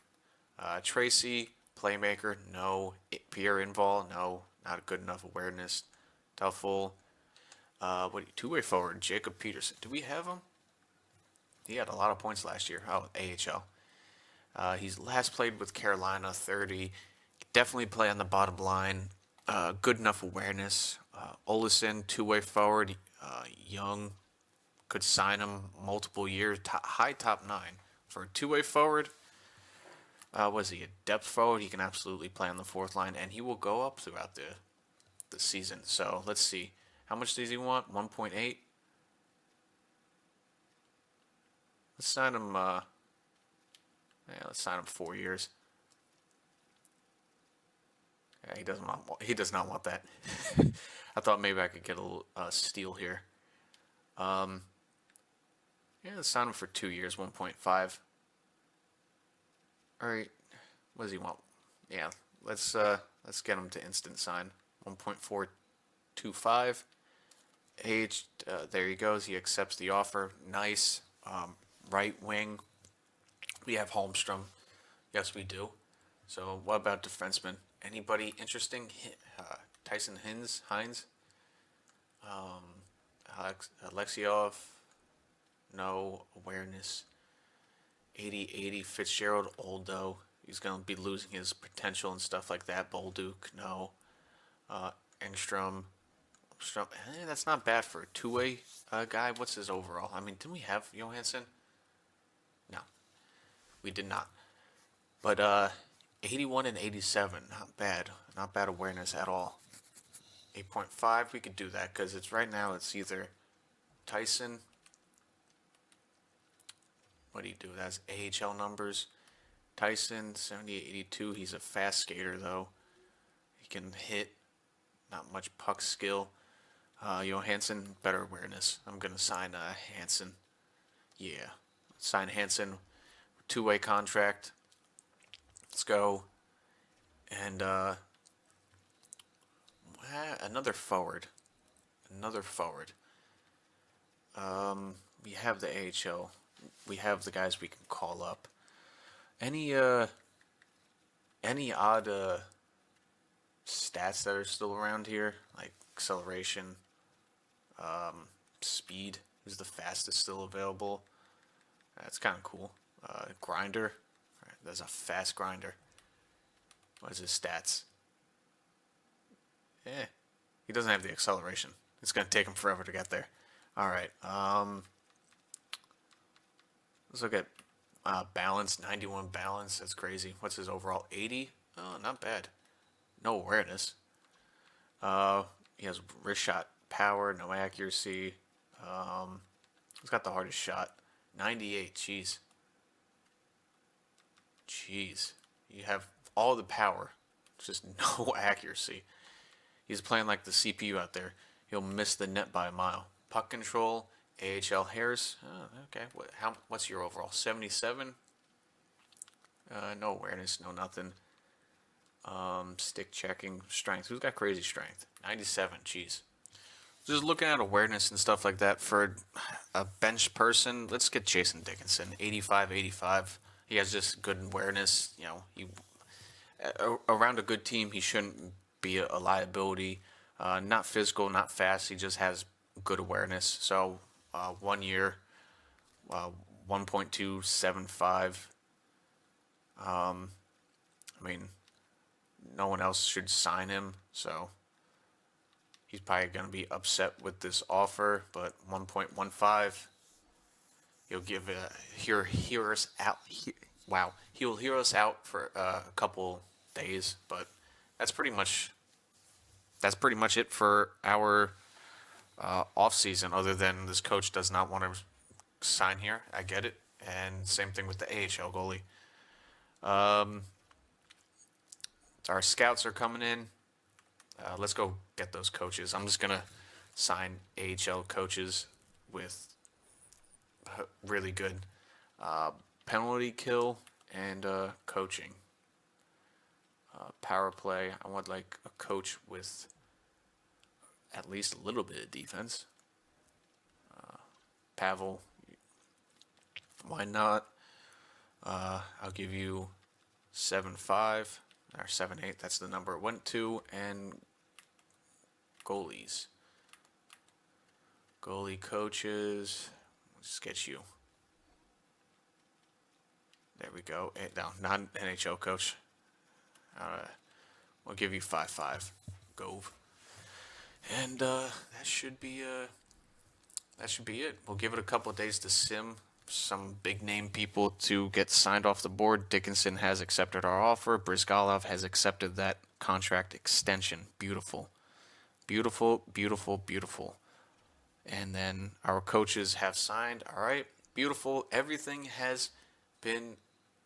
Tracy, playmaker, no. Pierre Inval, no. Not good enough awareness. Duffel. Two-way forward, Jacob Peterson. Do we have him? He had a lot of points last year. Oh, AHL. He's last played with Carolina, 30. Definitely play on the bottom line. Good enough awareness. Olison, two-way forward. Young. Could sign him multiple years. High top 9. For a two-way forward, was he a depth forward? He can absolutely play on the fourth line, and he will go up throughout the season. So let's see. How much does he want? 1.8? Let's sign him, let's sign him 4 years. Yeah, he does not want that. I thought maybe I could get a little steal here. Yeah, let's sign him for 2 years, 1.5. All right, what does he want? Yeah, let's get him to instant sign, 1.425. Age, there he goes. He accepts the offer. Nice. Right wing, we have Holmstrom. Yes, we do. So what about defensemen? Anybody interesting? Tyson Hines? Alexiov? No awareness. 80-80 Fitzgerald, Oldo. He's going to be losing his potential and stuff like that. Bolduc, no. Engstrom. That's not bad for a two-way guy. What's his overall? I mean, didn't we have Johansson? No, we did not. But 81 and 87, not bad. Not bad awareness at all. 8.5, we could do that because it's right now it's either Tyson. What do you do? That's AHL numbers. Tyson, 78-82. He's a fast skater, though. He can hit. Not much puck skill. Johansson, better awareness. I'm going to sign Hansen. Yeah. Sign Hansen. Two-way contract. Let's go. And another forward. We have the AHL. We have the guys we can call up. Any odd stats that are still around here, like acceleration, speed? Who's the fastest still available? That's kind of cool. Grinder. Right, there's a fast grinder. What is his stats? He doesn't have the acceleration. It's gonna take him forever to get there. All right. Let's look at balance. 91 balance. That's crazy. What's his overall? 80. Oh, not bad. No awareness. He has wrist shot power, no accuracy. He's got the hardest shot. 98. Jeez. You have all the power, just no accuracy. He's playing like the CPU out there. He'll miss the net by a mile. Puck control, AHL Harris. Oh, okay. What's your overall? 77. No awareness, no nothing. Stick checking, strength. Who's got crazy strength? 97. Jeez. Just looking at awareness and stuff like that for a bench person. Let's get Jason Dickinson. 85. He has just good awareness. You know, around a good team, he shouldn't be a liability. Not physical, not fast. He just has good awareness. So 1 year, 1.275. I mean, no one else should sign him, so he's probably going to be upset with this offer. But 1.15, he'll hear us out. He'll hear us out for a couple days, but that's pretty much it for our off season. Other than this coach does not want to sign here, I get it, and same thing with the AHL goalie. Our scouts are coming in. Let's go get those coaches. I'm just gonna sign AHL coaches with really good penalty kill and coaching. Power play. I want like a coach with at least a little bit of defense. Pavel, Why not? I'll give you 7-5 or 7-8. That's the number it went to. And goalies. Goalie coaches. Let's get you. There we go. No, not NHL coach. We'll give you 5-5. Gove. And that should be it. We'll give it a couple of days to sim. Some big name people to get signed off the board. Dickinson has accepted our offer. Brizgalov has accepted that contract extension. Beautiful. Beautiful, beautiful, beautiful. And then our coaches have signed. All right. Beautiful. Everything has been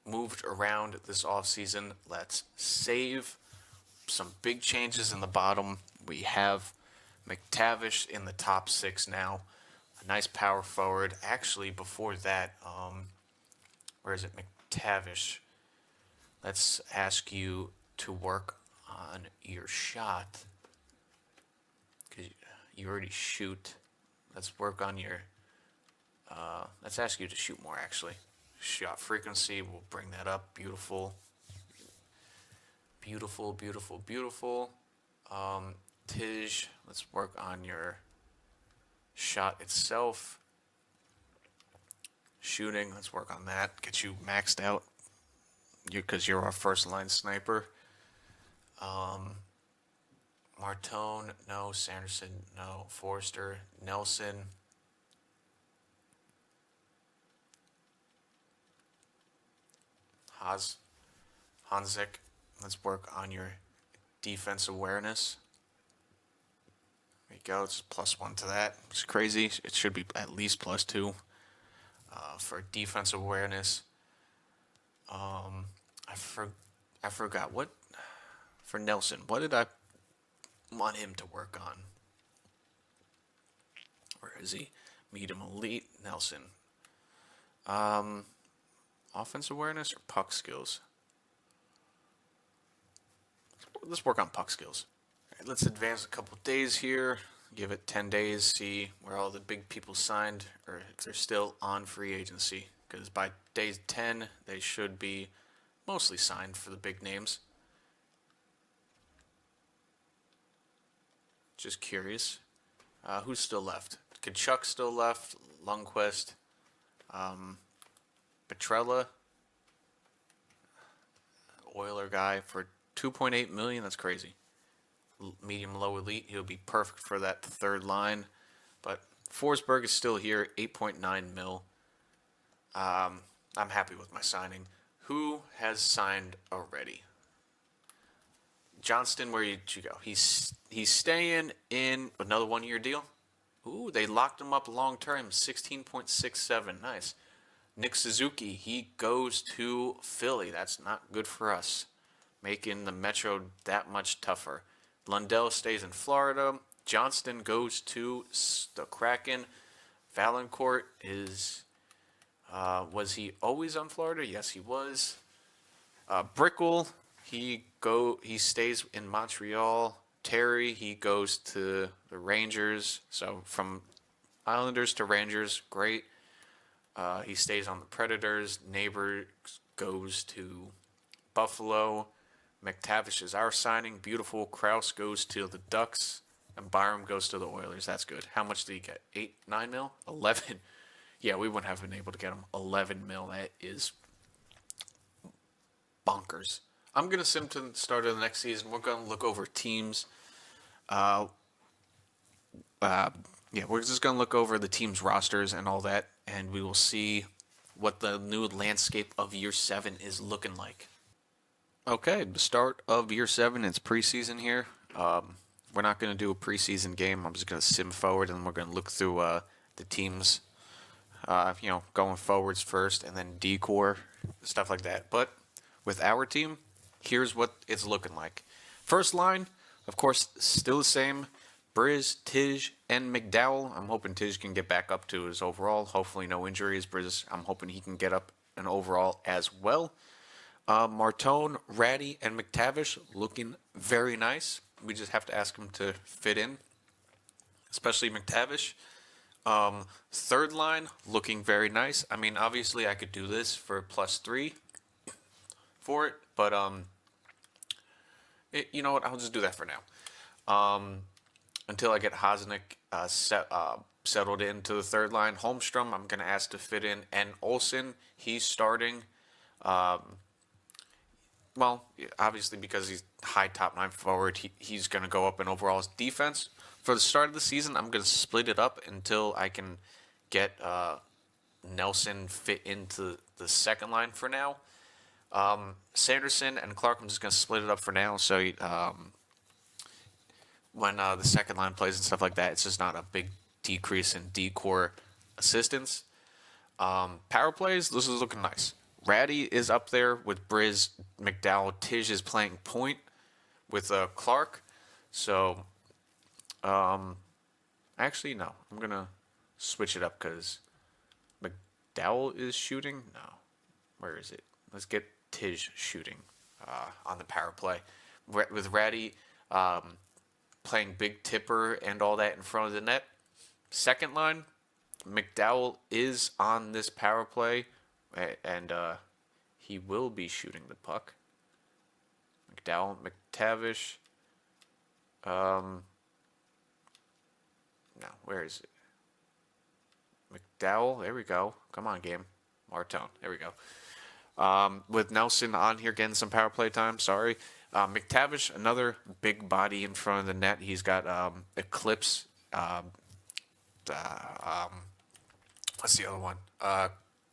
moved around this offseason. Let's save some big changes in the bottom. We have McTavish in the top 6 now. A nice power forward. Actually, before that, where is it? McTavish. Let's ask you to work on your shot. Because you already shoot. Let's work on your... let's ask you to shoot more, actually. Shot frequency, we'll bring that up. Beautiful. Beautiful, beautiful, beautiful. Tij, let's work on your shot itself. Shooting, let's work on that. Get you maxed out. Because you're our first line sniper. Martone, no. Sanderson, no. Forrester, Nelson. Hanzik, let's work on your defense awareness. There you go. It's +1 to that. It's crazy. It should be at least +2 for defense awareness. I forgot what for Nelson. What did I want him to work on? Where is he? Medium elite Nelson. Offense awareness or puck skills? Let's work on puck skills. All right, let's advance a couple days here. Give it 10 days. See where all the big people signed, or if they're still on free agency. Because by day 10, they should be mostly signed for the big names. Just curious. Who's still left? Kachuk still left. Lundqvist. Petrella. Oiler guy for $2.8 million. That's crazy. Medium low elite. He'll be perfect for that third line. But Forsberg is still here. 8.9 mil. I'm happy with my signing. Who has signed already? Johnston, where did you go? He's staying in another 1-year deal. Ooh, they locked him up long term. 16.67. Nice. Nick Suzuki, he goes to Philly. That's not good for us. Making the Metro that much tougher. Lundell stays in Florida. Johnston goes to the Kraken. Valancourt is... was he always on Florida? Yes, he was. Brickell, he stays in Montreal. Terry, he goes to the Rangers. So from Islanders to Rangers, great. He stays on the Predators. Neighbor goes to Buffalo. McTavish is our signing. Beautiful. Krause goes to the Ducks. And Byram goes to the Oilers. That's good. How much did he get? 9 mil? 11. Yeah, we wouldn't have been able to get him 11 mil. That is bonkers. I'm going to sim to the start of the next season. We're going to look over teams. We're just going to look over the team's rosters and all that, and we will see what the new landscape of Year 7 is looking like. Okay, the start of Year 7, it's preseason here. We're not going to do a preseason game. I'm just going to sim forward, and we're going to look through the teams, going forwards first, and then decor, stuff like that. But with our team, here's what it's looking like. First line, of course, still the same. Briz, Tij, and McDowell. I'm hoping Tij can get back up to his overall. Hopefully no injuries. Briz, I'm hoping he can get up an overall as well. Martone, Ratty, and McTavish looking very nice. We just have to ask him to fit in, especially McTavish. Third line looking very nice. I mean, obviously I could do this for +3 for it, but you know what? I'll just do that for now. Until I get Hosnick settled into the third line. Holmstrom, I'm gonna ask to fit in, and Olsen, he's starting. Well, obviously because he's high top 9 forward, he's going to go up in overall defense. For the start of the season, I'm going to split it up until I can get Nelson fit into the second line for now. Sanderson and Clark, I'm just going to split it up for now. So when the second line plays and stuff like that, it's just not a big decrease in D-core assistance. Power plays, this is looking nice. Ratty is up there with Briz, McDowell. Tish is playing point with Clark. So, actually, no. I'm going to switch it up because McDowell is shooting. No. Where is it? Let's get Tish shooting on the power play. With Ratty playing big tipper and all that in front of the net. Second line, McDowell is on this power play. And he will be shooting the puck. McDowell, McTavish. No, where is it? McDowell, there we go. Come on, game. Martone, there we go. With Nelson on here getting some power play time, sorry. McTavish, another big body in front of the net. He's got Eclipse. What's the other one?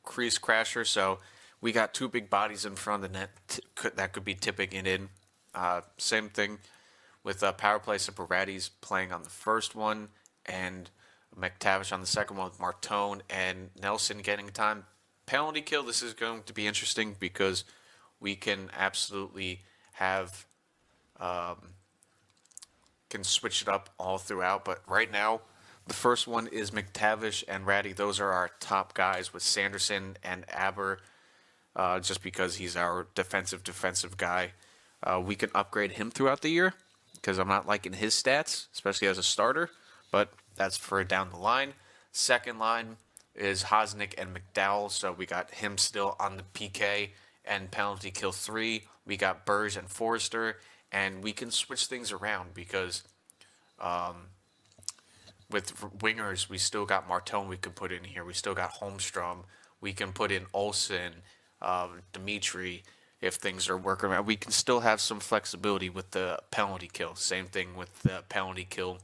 Crease Crasher. So we got two big bodies in front of the net that could be tipping it in. Same thing with power play. Separatti's playing on the first one, and McTavish on the second one with Martone and Nelson getting time. Penalty kill. This is going to be interesting because we can absolutely have can switch it up all throughout. But right now, the first one is McTavish and Ratty. Those are our top guys with Sanderson and Aber, just because he's our defensive guy. We can upgrade him throughout the year because I'm not liking his stats, especially as a starter, but that's for down the line. Second line is Hosnick and McDowell, so we got him still on the PK and penalty kill 3. We got Burge and Forrester, and we can switch things around because with wingers, we still got Martone we can put in here. We still got Holmstrom. We can put in Olsen, Dimitri, if things are working around. We can still have some flexibility with the penalty kill. Same thing with the penalty kill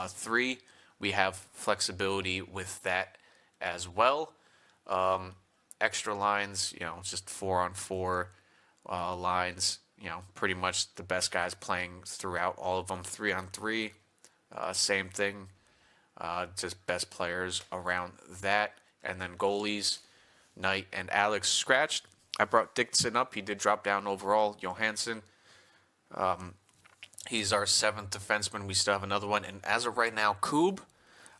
3. We have flexibility with that as well. Extra lines, just 4-on-4 lines. Pretty much the best guys playing throughout all of them. 3-on-3, same thing. Just best players around that. And then goalies, Knight and Alex scratched. I brought Dixon up. He did drop down overall. Johansson, he's our 7th defenseman. We still have another one. And as of right now, Koob,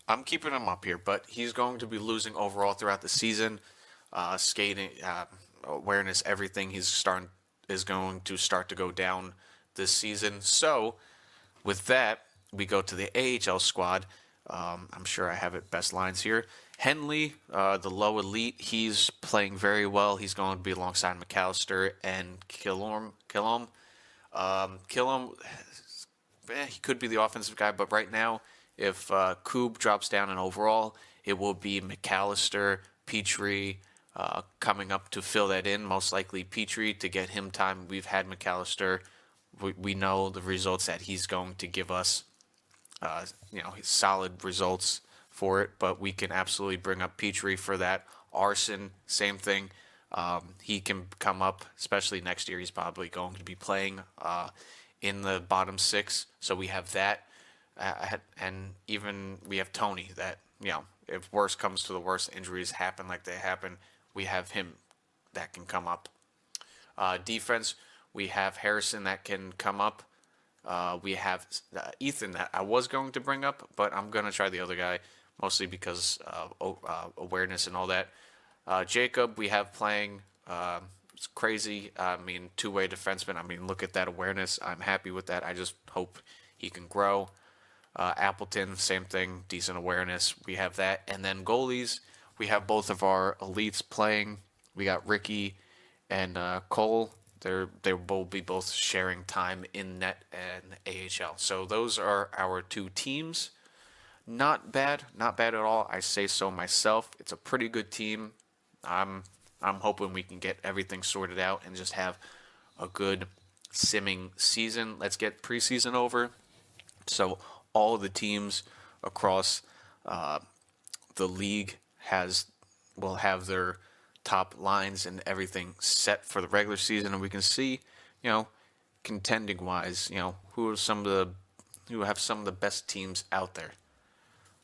I'm keeping him up here, but he's going to be losing overall throughout the season. Skating, awareness, everything. Is going to start to go down this season. So, with that, we go to the AHL squad. I'm sure I have it best lines here. Henley, the low elite, he's playing very well. He's going to be alongside McAllister and Killam. Killam, he could be the offensive guy, but right now, if Koob drops down in overall, it will be McAllister, Petrie, coming up to fill that in. Most likely Petrie to get him time. We've had McAllister. We know the results that he's going to give us. Solid results for it, but we can absolutely bring up Petrie for that. Arson, same thing. He can come up, especially next year. He's probably going to be playing in the bottom 6, so we have that. And even we have Tony that, if worse comes to the worst, injuries happen like they happen, we have him that can come up. Defense, we have Harrison that can come up. We have Ethan that I was going to bring up, but I'm going to try the other guy, mostly because of awareness and all that. Jacob, we have playing. It's crazy. I mean, two-way defenseman. I mean, look at that awareness. I'm happy with that. I just hope he can grow. Appleton, same thing, decent awareness. We have that. And then goalies, we have both of our elites playing. We got Ricky and Cole. They will be both sharing time in net and AHL. So those are our two teams. Not bad at all. I say so myself. It's a pretty good team. I'm I'm hoping we can get everything sorted out and just have a good simming season. Let's get preseason over. So all of the teams across the league has will have their top lines and everything set for the regular season, and we can see, contending wise, who have some of the best teams out there.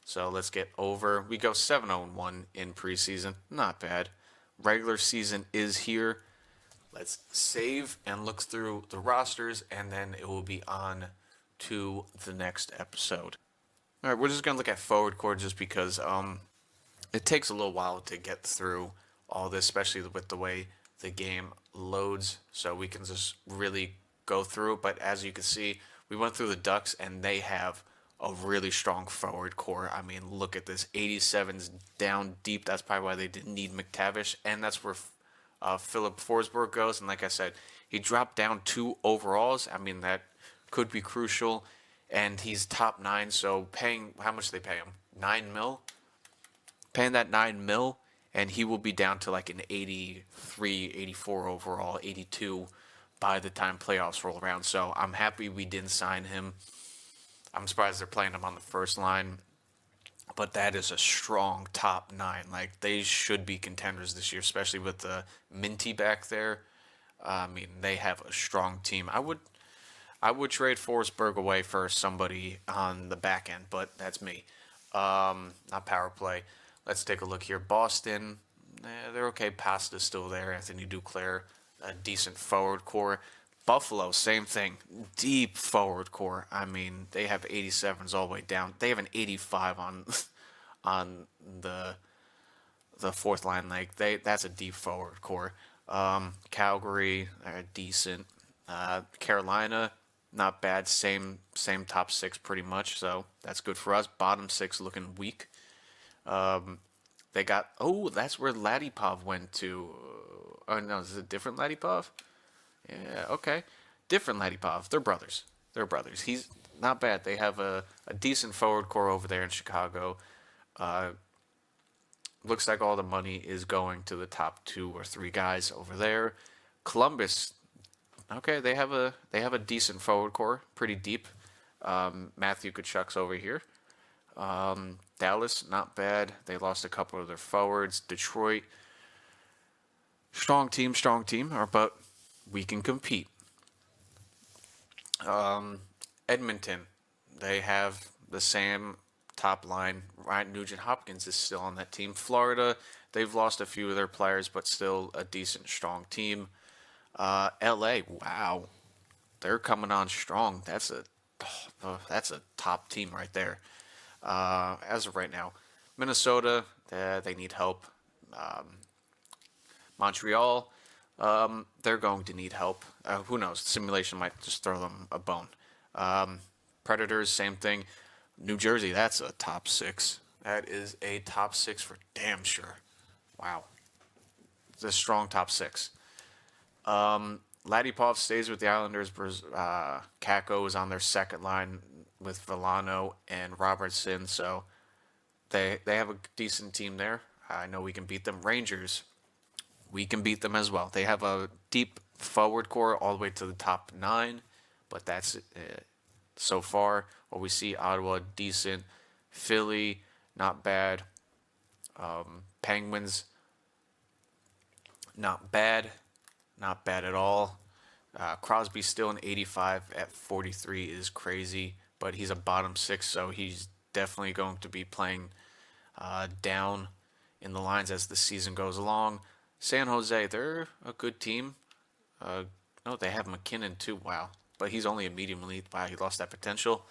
So let's get over. We go 7-0-1 in preseason. Not bad. Regular season is here. Let's save and look through the rosters, and then it will be on to the next episode. All right, we're just gonna look at forward core just because it takes a little while to get through all this, especially with the way the game loads. So we can just really go through. But as you can see, we went through the Ducks, and they have a really strong forward core. I mean, look at this, 87's down deep. That's probably why they didn't need McTavish, and that's where Philip Forsberg goes. And like I said, he dropped down 2 overalls. I mean, that could be crucial. And he's top 9, so paying, how much they pay him? 9 mil? Paying that 9 mil, and he will be down to like an 83, 84 overall, 82 by the time playoffs roll around. So I'm happy we didn't sign him. I'm surprised they're playing him on the first line. But that is a strong top 9. Like, they should be contenders this year, especially with the Minty back there. I mean, they have a strong team. I would trade Forsberg away for somebody on the back end, but that's me. Not power play. Let's take a look here. Boston, they're okay. Pasta's still there. Anthony Duclair, a decent forward core. Buffalo, same thing. Deep forward core. I mean, they have 87s all the way down. They have an 85 on on the fourth line. Like, that's a deep forward core. Calgary, decent. Carolina, not bad. Same top 6 pretty much. So that's good for us. Bottom 6 looking weak. They got, that's where Ladipov went to. Oh no, is it a different Ladipov? Yeah, okay. Different Ladipov. They're brothers. He's not bad. They have a decent forward core over there in Chicago. Looks like all the money is going to the top 2 or 3 guys over there. Columbus, okay, they have a decent forward core, pretty deep. Matthew Tkachuk's over here. Dallas, not bad. They lost a couple of their forwards. Detroit, strong team, but we can compete. Edmonton, they have the same top line. Ryan Nugent-Hopkins is still on that team. Florida, they've lost a few of their players, but still a decent, strong team. LA, wow, they're coming on strong. That's a top team right there. As of right now, Minnesota, they need help. Montreal, they're going to need help. Who knows? Simulation might just throw them a bone. Predators, same thing. New Jersey, that's a top 6. That is a top 6 for damn sure. Wow. It's a strong top 6. Ladipov stays with the Islanders. Kako is on their second line with Villano and Robertson, so they have a decent team there. I know we can beat them. Rangers, we can beat them as well. They have a deep forward core all the way to the top 9, but that's it. So far, what we see, Ottawa, decent. Philly, not bad. Penguins, not bad. Not bad at all. Crosby still an 85 at 43 is crazy, but he's a bottom 6, so he's definitely going to be playing down in the lines as the season goes along. San Jose, they're a good team. No, they have McKinnon too. Wow. But he's only a medium elite. Wow, he lost that potential.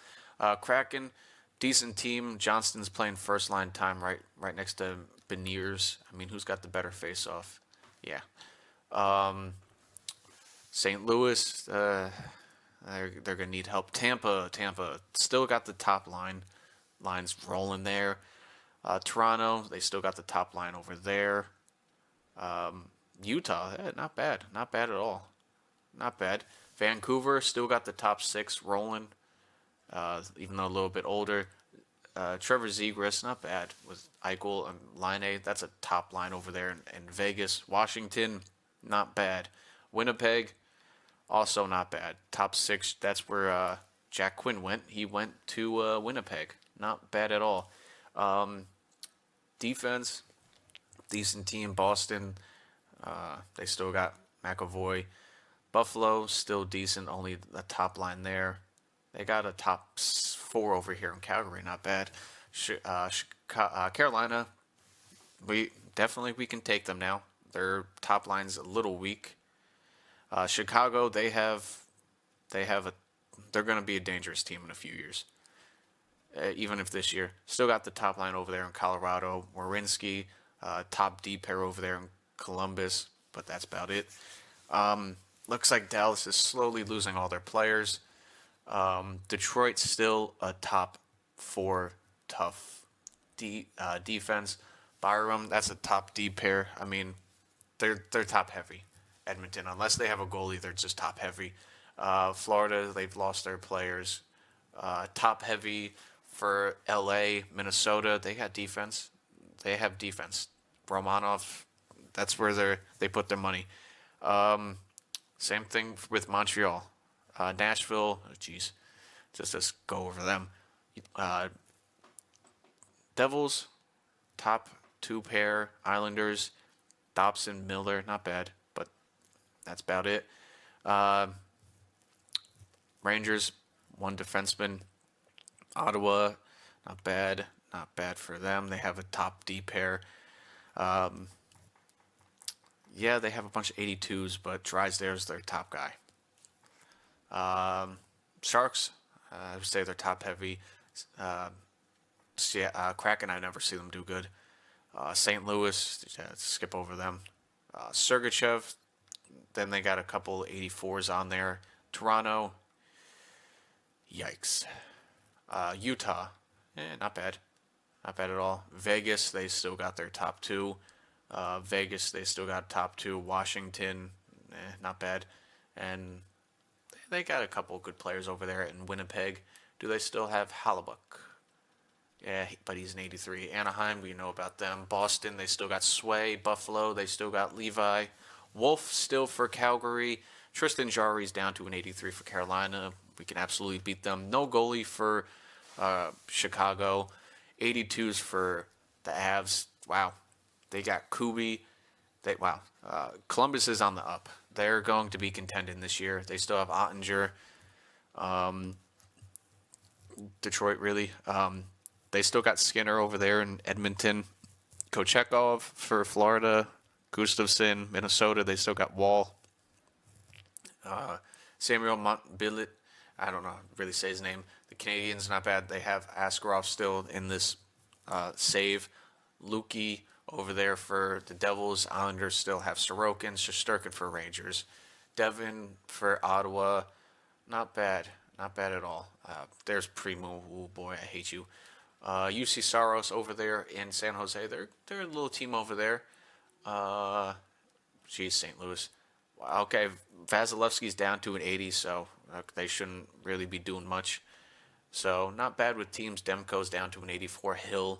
Kraken, decent team. Johnston's playing first line time right next to Beniers. I mean, who's got the better face off? Yeah. St. Louis, They're gonna need help. Tampa still got the top lines rolling there. Toronto, they still got the top line over there. Utah, not bad at all, not bad. Vancouver still got the top six rolling, even though a little bit older. Trevor Zegras, not bad with Eichel and Line. That's a top line over there in Vegas. Washington, not bad. Winnipeg, also not bad. Top six. That's where Jack Quinn went. He went to Winnipeg. Not bad at all. Defense, decent team. Boston, they still got McAvoy. Buffalo, still decent. Only the top line there. They got a top four over here in Calgary. Not bad. Carolina, we can take them now. Their top line's a little weak. Chicago, they're going to be a dangerous team in a few years. Even if this year, still got the top line over there in Colorado. Werenski, top D pair over there in Columbus, but that's about it. Looks like Dallas is slowly losing all their players. Detroit's still a top four tough defense. Byram, that's a top D pair. I mean, they're top heavy. Edmonton, unless they have a goalie, they're just top heavy. Florida, they've lost their players. Top heavy for LA, Minnesota, they got defense. They have defense. Romanov, that's where they put their money. Same thing with Montreal. Nashville, just go over them. Devils, top two pair. Islanders, Dobson, Miller, not bad, but that's about it. Rangers, one defenseman. Ottawa, not bad for them. They have a top D pair. Yeah, they have a bunch of 82s, but Drysdale's their top guy. Sharks, I would say they're top heavy. Kraken, I never see them do good. St. Louis, skip over them. Sergachev, then they got a couple 84s on there. Toronto, yikes. Utah, not bad. Not bad at all. Vegas, they still got their top two. Vegas, they still got top two. Washington, not bad. And they got a couple good players over there in Winnipeg. Do they still have Halibut? Yeah, but he's an 83. Anaheim, we know about them. Boston, they still got Sway. Buffalo, they still got Levi. Wolf still for Calgary. Tristan Jarry's down to an 83 for Carolina. We can absolutely beat them. No goalie for Chicago. 82s for the Avs. Wow. They got Kubi. Columbus is on the up. They're going to be contending this year. They still have Ottinger. Detroit, really. They still got Skinner over there in Edmonton. Kochekov for Florida. Gustafsson, Minnesota. They still got Wall. Samuel Montbillet. I don't know really say his name. The Canadians, not bad. They have Askarov still in this save. Lukey over there for the Devils. Islanders still have Sorokin. Shesterkin for Rangers. Devin for Ottawa. Not bad. Not bad at all. There's Primo. Oh boy, I hate you. UC Saros over there in San Jose. They're a little team over there. St. Louis. Okay, Vasilevsky's down to an 80, so they shouldn't really be doing much. So not bad with teams. Demko's down to an 84. Hill.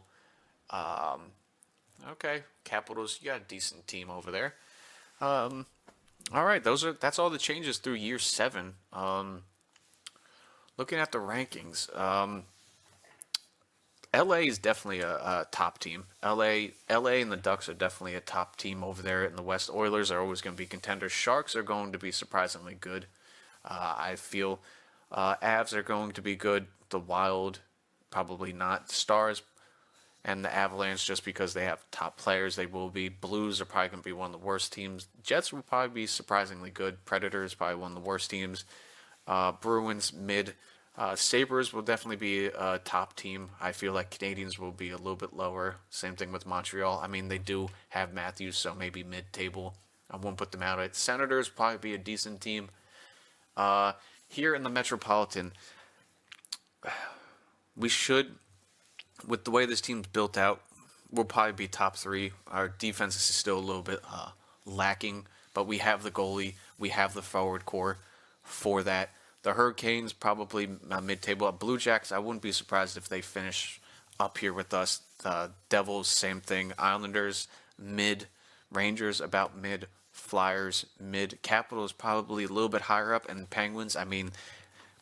Okay, Capitals. You got a decent team over there. All right, that's all the changes through year 7. Looking at the rankings, LA is definitely a top team. LA and the Ducks are definitely a top team over there in the West. Oilers are always going to be contenders. Sharks are going to be surprisingly good. I feel Avs are going to be good. The Wild, probably not. Stars and the Avalanche, just because they have top players, they will be. Blues are probably going to be one of the worst teams. Jets will probably be surprisingly good. Predators, probably one of the worst teams. Bruins, mid. Sabres will definitely be a top team. I feel like Canadians will be a little bit lower. Same thing with Montreal. I mean, they do have Matthews, so maybe mid-table. I won't put them out. Senators probably be a decent team. here in the Metropolitan, we should, with the way this team's built out, we'll probably be top three. Our defense is still a little bit lacking, but we have the goalie, we have the forward core for that. The Hurricanes probably mid-table. Blue Jacks, I wouldn't be surprised if they finish up here with us. Devils, same thing. Islanders, mid. Rangers, about mid. Flyers, mid. Capitals, probably a little bit higher up. And Penguins, I mean,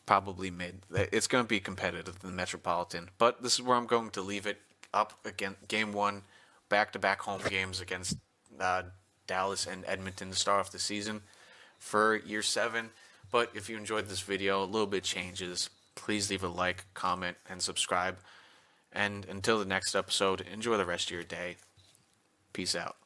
probably mid. It's going to be competitive in the Metropolitan. But this is where I'm going to leave it up again. Game one, back-to-back home games against Dallas and Edmonton to start off the season for year 7. But if you enjoyed this video, a little bit changes, please leave a like, comment, and subscribe. And until the next episode, enjoy the rest of your day. Peace out.